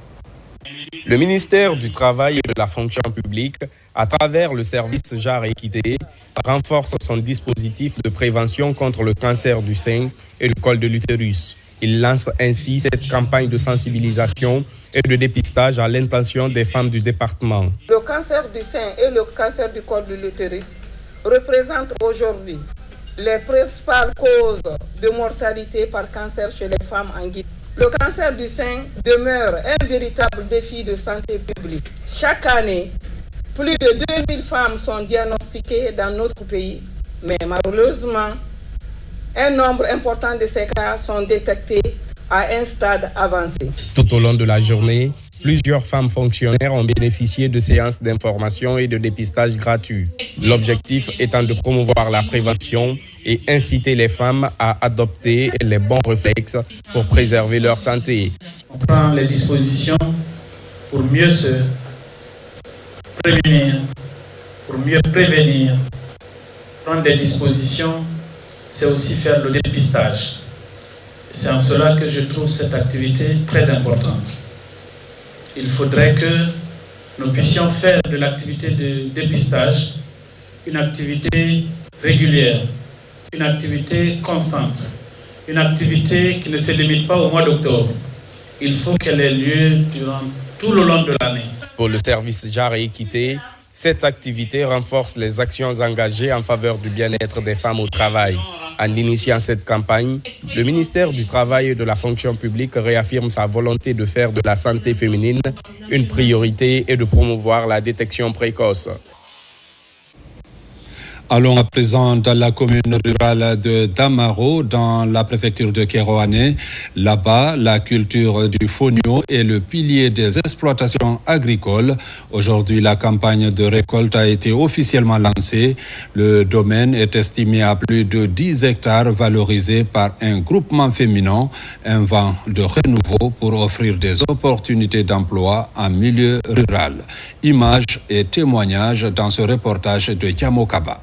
[SPEAKER 7] Le ministère du Travail et de la Fonction publique, à travers le service Genre et Équité, renforce son dispositif de prévention contre le cancer du sein et le col de l'utérus. Il lance ainsi cette campagne de sensibilisation et de dépistage à l'intention des femmes du département.
[SPEAKER 9] Le cancer du sein et le cancer du col de l'utérus représentent aujourd'hui les principales causes de mortalité par cancer chez les femmes en Guinée. Le cancer du sein demeure un véritable défi de santé publique. Chaque année, plus de 2000 femmes sont diagnostiquées dans notre pays, mais malheureusement, un nombre important de ces cas sont détectés à un stade avancé.
[SPEAKER 7] Tout au long de la journée, plusieurs femmes fonctionnaires ont bénéficié de séances d'information et de dépistage gratuits. L'objectif étant de promouvoir la prévention et inciter les femmes à adopter les bons réflexes pour préserver leur santé.
[SPEAKER 3] On prend les dispositions pour mieux se prévenir, pour mieux prévenir. Prendre des dispositions, c'est aussi faire le dépistage. C'est en cela que je trouve cette activité très importante. Il faudrait que nous puissions faire de l'activité de dépistage une activité régulière, une activité constante, une activité qui ne se limite pas au mois d'octobre. Il faut qu'elle ait lieu durant tout le long de l'année.
[SPEAKER 7] Pour le service Genre et Équité, cette activité renforce les actions engagées en faveur du bien-être des femmes au travail. En initiant cette campagne, le ministère du Travail et de la Fonction publique réaffirme sa volonté de faire de la santé féminine une priorité et de promouvoir la détection précoce.
[SPEAKER 1] Allons à présent dans la commune rurale de Damaro, dans la préfecture de Kéroane. Là-bas, la culture du fonio est le pilier des exploitations agricoles. Aujourd'hui, la campagne de récolte a été officiellement lancée. Le domaine est estimé à plus de 10 hectares valorisés par un groupement féminin, un vent de renouveau pour offrir des opportunités d'emploi en milieu rural. Images et témoignages dans ce reportage de Yamokaba.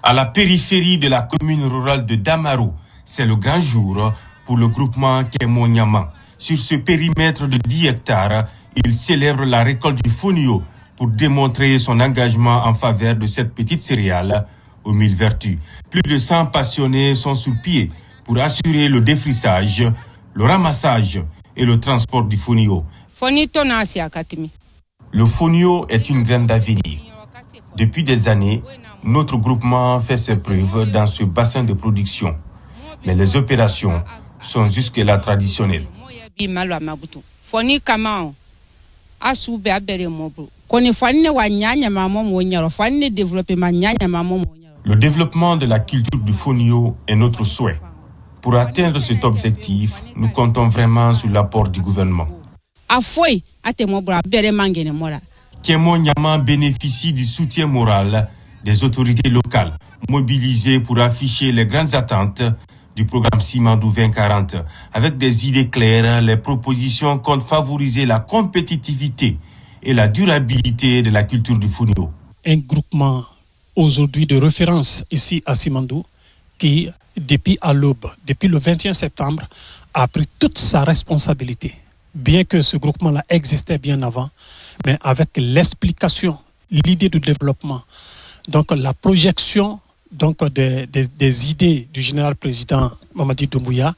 [SPEAKER 8] À la périphérie de la commune rurale de Damaro, c'est le grand jour pour le groupement Kémonyama. Sur ce périmètre de 10 hectares, il célèbre la récolte du fonio pour démontrer son engagement en faveur de cette petite céréale aux 1000 vertus. Plus de 100 passionnés sont sous pied pour assurer le défrissage, le ramassage et le transport du fonio. Le fonio est une graine d'avenir. Depuis des années, notre groupement fait ses preuves dans ce bassin de production. Mais les opérations sont jusque-là traditionnelles. Le développement de la culture du fonio est notre souhait. Pour atteindre cet objectif, nous comptons vraiment sur l'apport du gouvernement. Kémonyama bénéficie du soutien moral des autorités locales, mobilisées pour afficher les grandes attentes du programme Simandou 2040. Avec des idées claires, les propositions comptent favoriser la compétitivité et la durabilité de la culture du fonio.
[SPEAKER 11] Un groupement aujourd'hui de référence ici à Simandou qui, depuis à l'aube, depuis le 21 septembre, a pris toute sa responsabilité. Bien que ce groupement-là existait bien avant, mais avec l'explication, l'idée de développement, donc la projection des idées du général président Mamadi Doumbouya,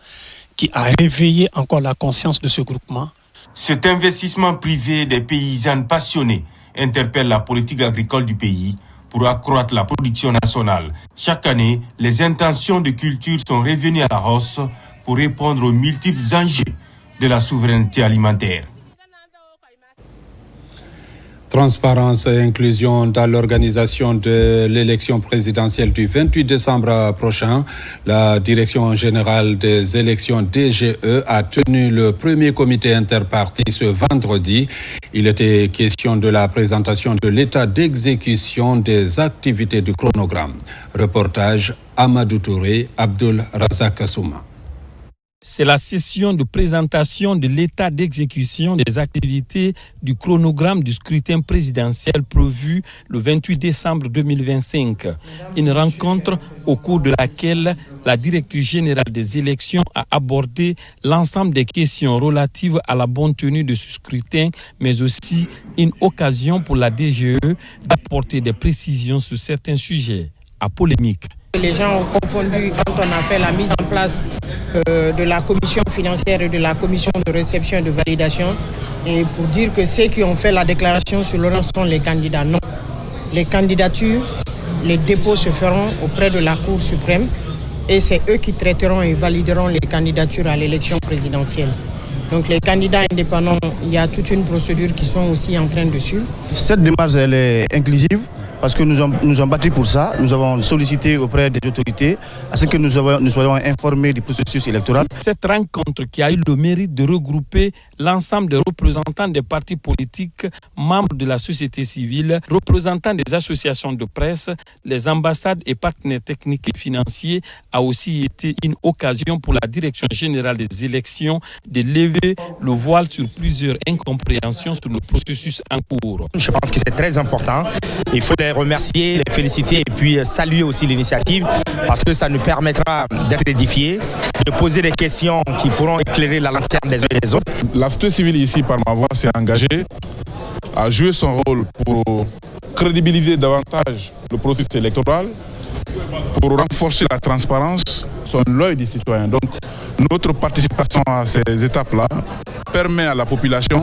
[SPEAKER 11] qui a réveillé encore la conscience de ce groupement.
[SPEAKER 8] Cet investissement privé des paysannes passionnées interpelle la politique agricole du pays pour accroître la production nationale. Chaque année, les intentions de culture sont revenues à la hausse pour répondre aux multiples enjeux de la souveraineté alimentaire.
[SPEAKER 1] Transparence et inclusion dans l'organisation de l'élection présidentielle du 28 décembre prochain. La Direction générale des élections DGE a tenu le premier comité interparti ce vendredi. Il était question de la présentation de l'état d'exécution des activités du chronogramme. Reportage Amadou Touré, Abdul Razak Souma.
[SPEAKER 12] C'est la session de présentation de l'état d'exécution des activités du chronogramme du scrutin présidentiel prévu le 28 décembre 2025. Une rencontre au cours de laquelle la directrice générale des élections a abordé l'ensemble des questions relatives à la bonne tenue de ce scrutin, mais aussi une occasion pour la DGE d'apporter des précisions sur certains sujets à polémique.
[SPEAKER 25] Les gens ont confondu quand on a fait la mise en place de la commission financière et de la commission de réception et de validation, et pour dire que ceux qui ont fait la déclaration sur le rang sont les candidats. Non. Les candidatures, les dépôts se feront auprès de la Cour suprême et c'est eux qui traiteront et valideront les candidatures à l'élection présidentielle. Donc les candidats indépendants, il y a toute une procédure qui sont aussi en train de suivre.
[SPEAKER 26] Cette démarche, elle est inclusive
[SPEAKER 21] parce que nous avons battu pour ça. Nous avons sollicité auprès des autorités à ce que nous soyons informés du processus électoral.
[SPEAKER 12] Cette rencontre qui a eu le mérite de regrouper l'ensemble des représentants des partis politiques, membres de la société civile, représentants des associations de presse, les ambassades et partenaires techniques et financiers, a aussi été une occasion pour la Direction générale des élections de lever le voile sur plusieurs incompréhensions sur le processus en cours.
[SPEAKER 2] Je pense que c'est très important. Il faut les remercier, les féliciter et puis saluer aussi l'initiative parce que ça nous permettra d'être édifiés, de poser des questions qui pourront éclairer la lanterne des uns et des autres.
[SPEAKER 4] La société civile ici, par ma voix, s'est engagée à jouer son rôle pour crédibiliser davantage le processus électoral, pour renforcer la transparence, son l'œil des citoyens. Donc, notre participation à ces étapes-là permet à la population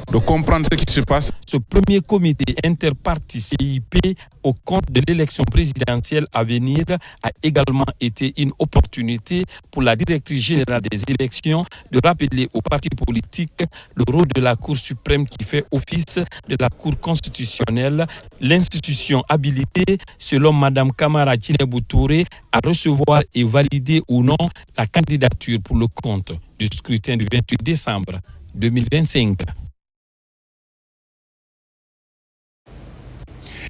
[SPEAKER 4] de comprendre ce qui se passe.
[SPEAKER 12] Ce premier comité interparti CIP au compte de l'élection présidentielle à venir a également été une opportunité pour la directrice générale des élections de rappeler aux partis politiques le rôle de la Cour suprême qui fait office de la Cour constitutionnelle, l'institution habilitée, selon Mme Kamara Djinebou Touré, à recevoir et valider ou non la candidature pour le compte du scrutin du 28 décembre 2025.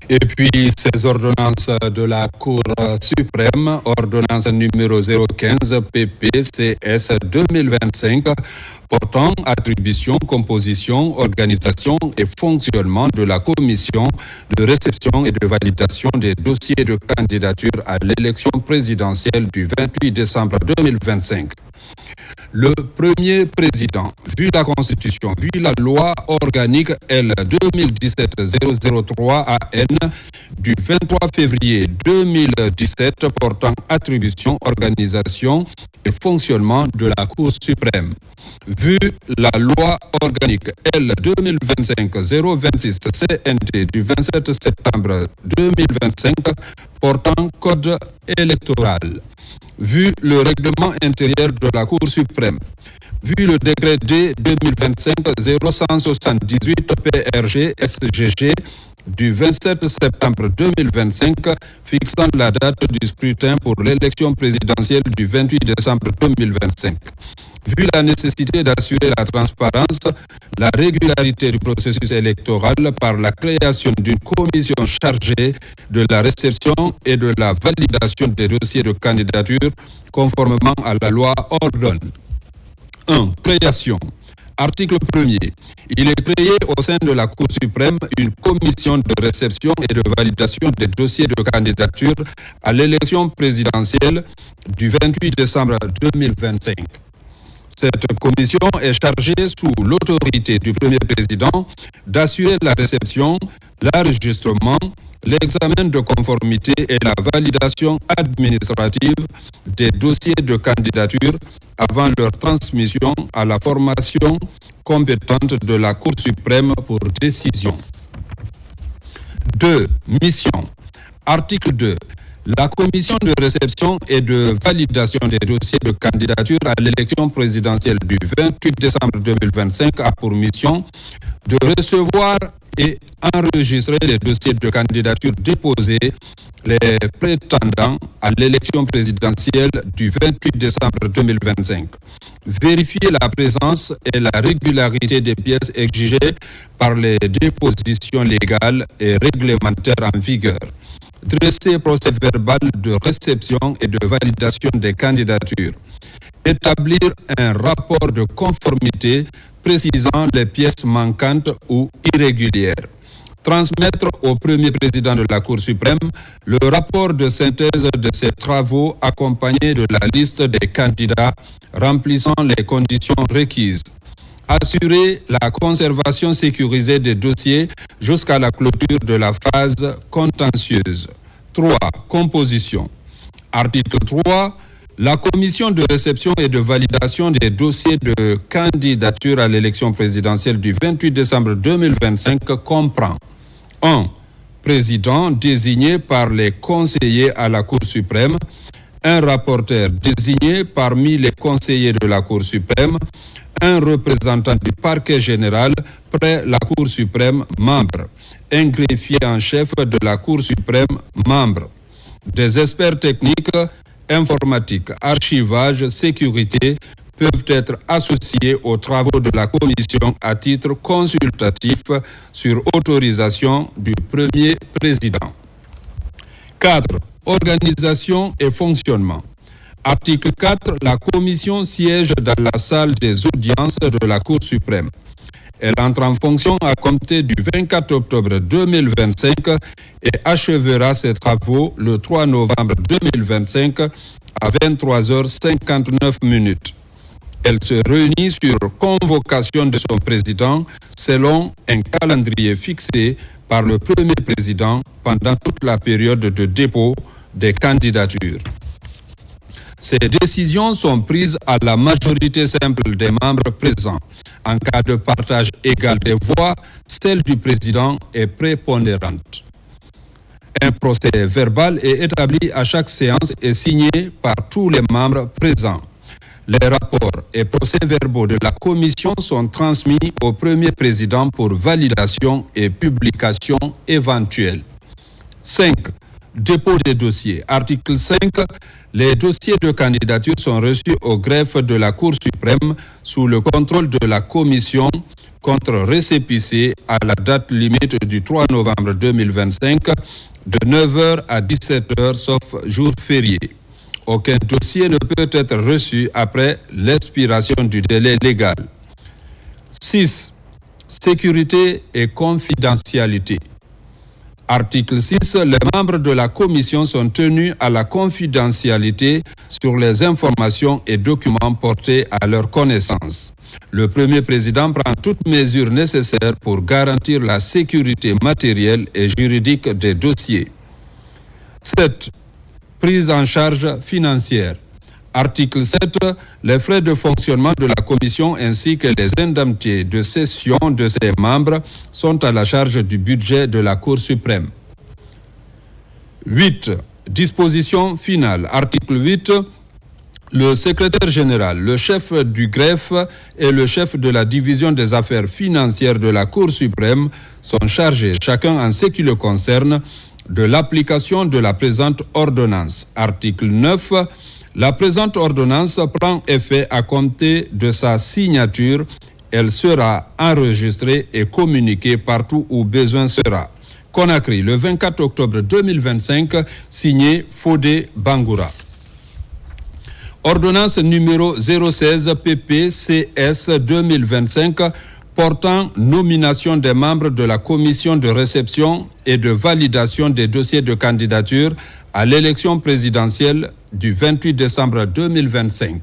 [SPEAKER 1] Et puis, ces ordonnances de la Cour suprême, ordonnance numéro 015 PPCS 2025, portant attribution, composition, organisation et fonctionnement de la commission de réception et de validation des dossiers de candidature à l'élection présidentielle du 28 décembre 2025. Le premier président, vu la Constitution, vu la loi organique L 2017-003 AN du 23 février 2017 portant attribution, organisation et fonctionnement de la Cour suprême, vu la loi organique L 2025-026 CNT du 27 septembre 2025 portant code électoral, vu le règlement intérieur de la Cour suprême, vu le décret D 2025-0178 PRG SGG du 27 septembre 2025 fixant la date du scrutin pour l'élection présidentielle du 28 décembre 2025. Vu la nécessité d'assurer la transparence, la régularité du processus électoral par la création d'une commission chargée de la réception et de la validation des dossiers de candidature conformément à la loi ordonne. 1. Création. Article 1er. Il est créé au sein de la Cour suprême une commission de réception et de validation des dossiers de candidature à l'élection présidentielle du 28 décembre 2025. Cette commission est chargée sous l'autorité du premier président d'assurer la réception, l'enregistrement, l'examen de conformité et la validation administrative des dossiers de candidature avant leur transmission à la formation compétente de la Cour suprême pour décision. 2. Mission. Article 2. La commission de réception et de validation des dossiers de candidature à l'élection présidentielle du 28 décembre 2025 a pour mission de recevoir et enregistrer les dossiers de candidature déposés les prétendants à l'élection présidentielle du 28 décembre 2025. Vérifier la présence et la régularité des pièces exigées par les dépositions légales et réglementaires en vigueur. Dresser procès-verbal de réception et de validation des candidatures. Établir un rapport de conformité précisant les pièces manquantes ou irrégulières. Transmettre au premier président de la Cour suprême le rapport de synthèse de ses travaux accompagné de la liste des candidats remplissant les conditions requises. Assurer la conservation sécurisée des dossiers jusqu'à la clôture de la phase contentieuse. 3. Composition. Article 3. La commission de réception et de validation des dossiers de candidature à l'élection présidentielle du 28 décembre 2025 comprend 1. Président désigné par les conseillers à la Cour suprême, un rapporteur désigné parmi les conseillers de la Cour suprême, un représentant du parquet général près la Cour suprême membre, un greffier en chef de la Cour suprême membre, des experts techniques, informatique, archivage, sécurité peuvent être associés aux travaux de la commission à titre consultatif sur autorisation du premier président. 4. Organisation et fonctionnement. Article 4. La commission siège dans la salle des audiences de la Cour suprême. Elle entre en fonction à compter du 24 octobre 2025 et achèvera ses travaux le 3 novembre 2025 à 23h59. Elle se réunit sur convocation de son président selon un calendrier fixé par le premier président pendant toute la période de dépôt des candidatures. Ces décisions sont prises à la majorité simple des membres présents. En cas de partage égal des voix, celle du président est prépondérante. Un procès verbal est établi à chaque séance et signé par tous les membres présents. Les rapports et procès-verbaux de la commission sont transmis au premier président pour validation et publication éventuelle. 5. Dépôt des dossiers. Article 5. Les dossiers de candidature sont reçus au greffe de la Cour suprême sous le contrôle de la commission contre récépissé à la date limite du 3 novembre 2025 de 9h à 17h sauf jour férié. Aucun dossier ne peut être reçu après l'expiration du délai légal. 6. Sécurité et confidentialité. Article 6. Les membres de la commission sont tenus à la confidentialité sur les informations et documents portés à leur connaissance. Le premier président prend toutes mesures nécessaires pour garantir la sécurité matérielle et juridique des dossiers. 7. Prise en charge financière. Article 7. Les frais de fonctionnement de la commission ainsi que les indemnités de cession de ses membres sont à la charge du budget de la Cour suprême. 8. Disposition finale. Article 8. Le secrétaire général, le chef du greffe et le chef de la division des affaires financières de la Cour suprême sont chargés, chacun en ce qui le concerne, de l'application de la présente ordonnance. Article 9. La présente ordonnance prend effet à compter de sa signature. Elle sera enregistrée et communiquée partout où besoin sera. Conakry, le 24 octobre 2025, signé Fodé Bangoura. Ordonnance numéro 016 PPCS 2025 portant nomination des membres de la commission de réception et de validation des dossiers de candidature à l'élection présidentielle du 28 décembre 2025.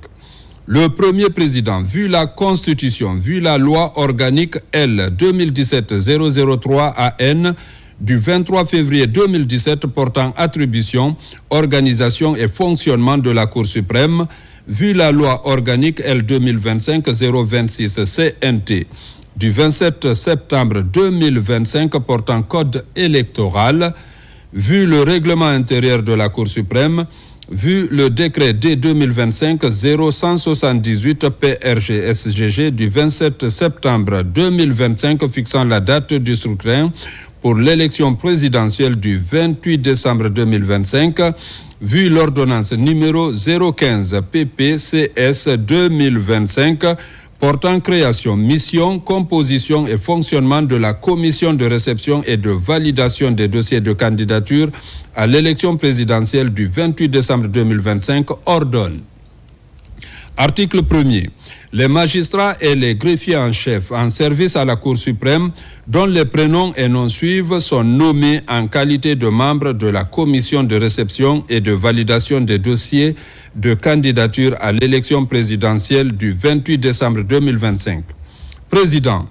[SPEAKER 1] Le premier président, vu la Constitution, vu la loi organique L 2017-003 AN du 23 février 2017 portant attribution, organisation et fonctionnement de la Cour suprême, vu la loi organique L 2025-026 CNT du 27 septembre 2025 portant code électoral, vu le règlement intérieur de la Cour suprême, vu le décret D 2025-0178 PRG-SGG du 27 septembre 2025 fixant la date du scrutin pour l'élection présidentielle du 28 décembre 2025, vu l'ordonnance numéro 015 PPCS 2025 portant création, mission, composition et fonctionnement de la commission de réception et de validation des dossiers de candidature à l'élection présidentielle du 28 décembre 2025 ordonne. Article 1er. Les magistrats et les greffiers en chef en service à la Cour suprême, dont les prénoms et noms suivent, sont nommés en qualité de membres de la commission de réception et de validation des dossiers de candidature à l'élection présidentielle du 28 décembre 2025. Président,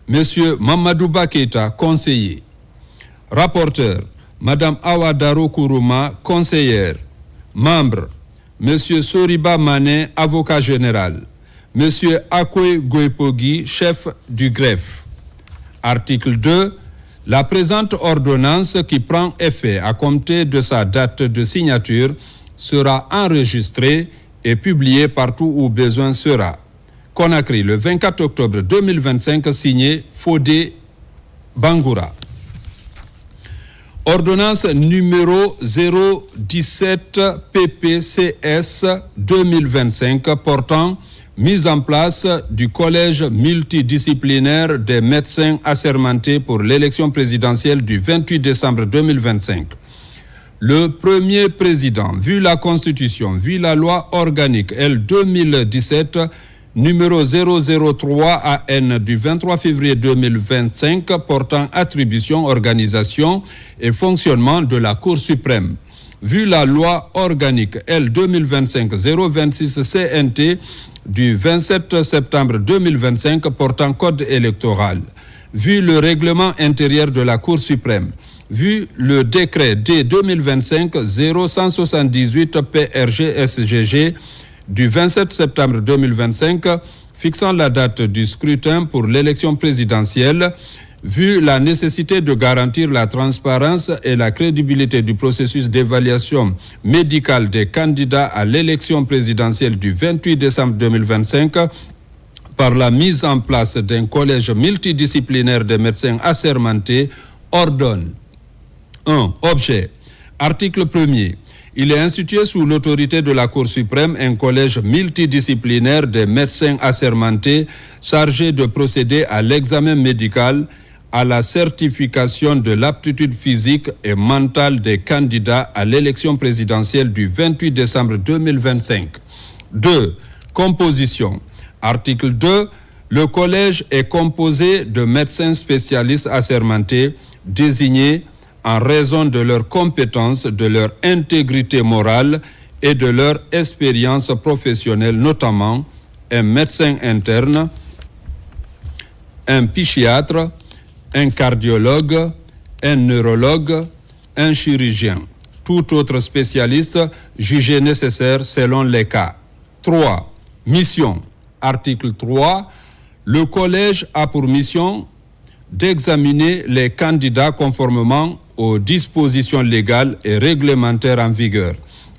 [SPEAKER 1] M. Mamadouba Keïta, conseiller. Rapporteur, Mme Awa Daro Kourouma, conseillère. Membre, M. Soriba Mané, avocat général. M. Akwe Goepogi, chef du greffe. Article 2. La présente ordonnance qui prend effet à compter de sa date de signature sera enregistrée et publiée partout où besoin sera. Conakry, le 24 octobre 2025, signé Fodé Bangoura. Ordonnance numéro 017 PPCS 2025 portant mise en place du collège multidisciplinaire des médecins assermentés pour l'élection présidentielle du 28 décembre 2025. Le premier président, vu la Constitution, vu la loi organique L 2017, numéro 003 AN du 23 février 2025 portant attribution, organisation et fonctionnement de la Cour suprême. Vu la loi organique L 2025-026 CNT du 27 septembre 2025 portant code électoral. Vu le règlement intérieur de la Cour suprême. Vu le décret D 2025-0178 PRG-SGG du 27 septembre 2025 fixant la date du scrutin pour l'élection présidentielle, vu la nécessité de garantir la transparence et la crédibilité du processus d'évaluation médicale des candidats à l'élection présidentielle du 28 décembre 2025 par la mise en place d'un collège multidisciplinaire de médecins assermentés, ordonne 1. Objet. Article 1er. Il est institué sous l'autorité de la Cour suprême un collège multidisciplinaire des médecins assermentés chargé de procéder à l'examen médical, à la certification de l'aptitude physique et mentale des candidats à l'élection présidentielle du 28 décembre 2025. 2. Composition. Article 2. Le collège est composé de médecins spécialistes assermentés désignés en raison de leurs compétences, de leur intégrité morale et de leur expérience professionnelle, notamment un médecin interne, un psychiatre, un cardiologue, un neurologue, un chirurgien. Tout autre spécialiste jugé nécessaire selon les cas. 3. Mission. Article 3. Le collège a pour mission d'examiner les candidats conformément aux dispositions légales et réglementaires en vigueur,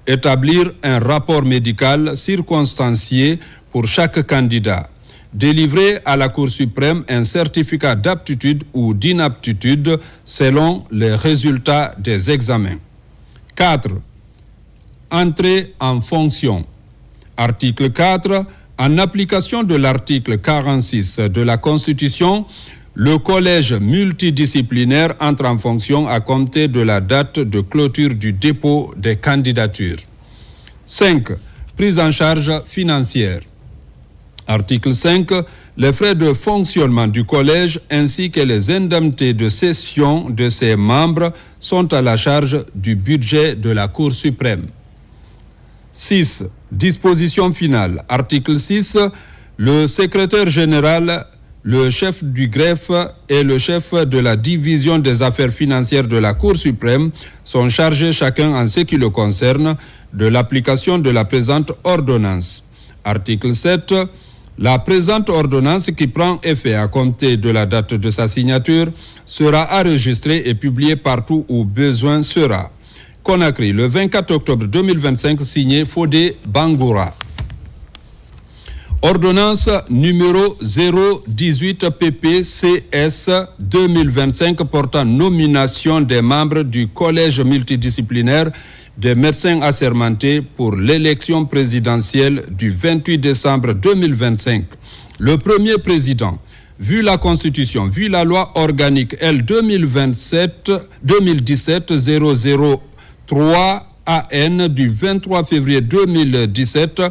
[SPEAKER 1] établir un rapport médical circonstancié pour chaque candidat, délivrer à la Cour suprême un certificat d'aptitude ou d'inaptitude selon les résultats des examens. 4. Entrée en fonction. Article 4. En application de l'article 46 de la Constitution, le collège multidisciplinaire entre en fonction à compter de la date de clôture du dépôt des candidatures. 5. Prise en charge financière. Article 5. Les frais de fonctionnement du collège ainsi que les indemnités de session de ses membres sont à la charge du budget de la Cour suprême. 6. Disposition finale. Article 6. Le secrétaire général, le chef du greffe et le chef de la division des affaires financières de la Cour suprême sont chargés chacun en ce qui le concerne de l'application de la présente ordonnance. Article 7. La présente ordonnance qui prend effet à compter de la date de sa signature sera enregistrée et publiée partout où besoin sera. Conakry, le 24 octobre 2025, signé Fodé Bangoura. Ordonnance numéro 018 PPCS 2025 portant nomination des membres du collège multidisciplinaire des médecins assermentés pour l'élection présidentielle du 28 décembre 2025. Le premier président, vu la Constitution, vu la loi organique L 2017-003 AN du 23 février 2017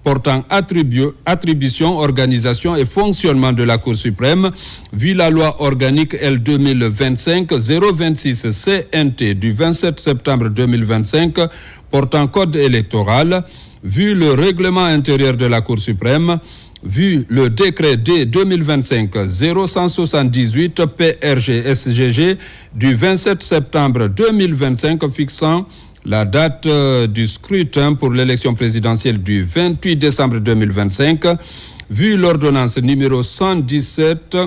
[SPEAKER 1] portant attribution, organisation et fonctionnement de la Cour suprême, vu la loi organique L 2025-026 CNT du 27 septembre 2025 portant code électoral, vu le règlement intérieur de la Cour suprême, vu le décret D 2025-0178 PRG-SGG du 27 septembre 2025 fixant la date du scrutin pour l'élection présidentielle du 28 décembre 2025, vu l'ordonnance numéro 117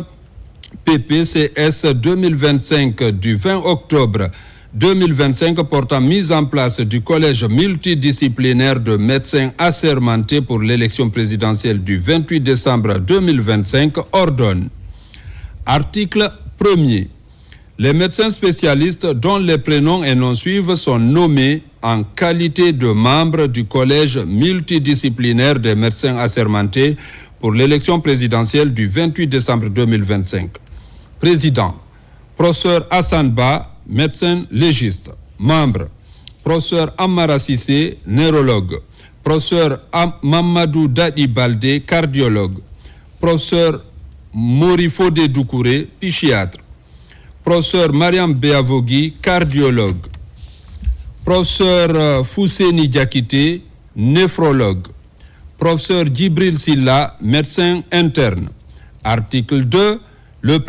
[SPEAKER 1] PPCS 2025 du 20 octobre 2025 portant mise en place du collège multidisciplinaire de médecins assermentés pour l'élection présidentielle du 28 décembre 2025, ordonne. Article 1er. Les médecins spécialistes dont les prénoms et noms suivent sont nommés en qualité de membres du collège multidisciplinaire des médecins assermentés pour l'élection présidentielle du 28 décembre 2025. Président, professeur Hassan Ba, médecin légiste. Membre, professeur Amara Sissé, neurologue. Professeur Mamadou Dadi Baldé, cardiologue. Professeur Morifode Doukouré, psychiatre. Professeur Mariam Beavogui, cardiologue. Professeur Fousseni Diakité, néphrologue. Professeur Djibril Silla, médecin interne. Article 2. La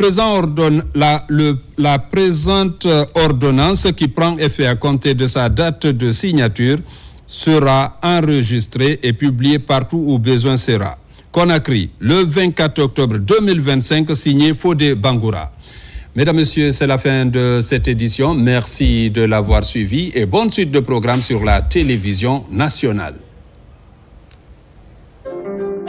[SPEAKER 1] présente ordonnance qui prend effet à compter de sa date de signature sera enregistrée et publiée partout où besoin sera. Conakry, le 24 octobre 2025, signé Fodé Bangoura. Mesdames, Messieurs, c'est la fin de cette édition. Merci de l'avoir suivi et bonne suite de programmes sur la télévision nationale.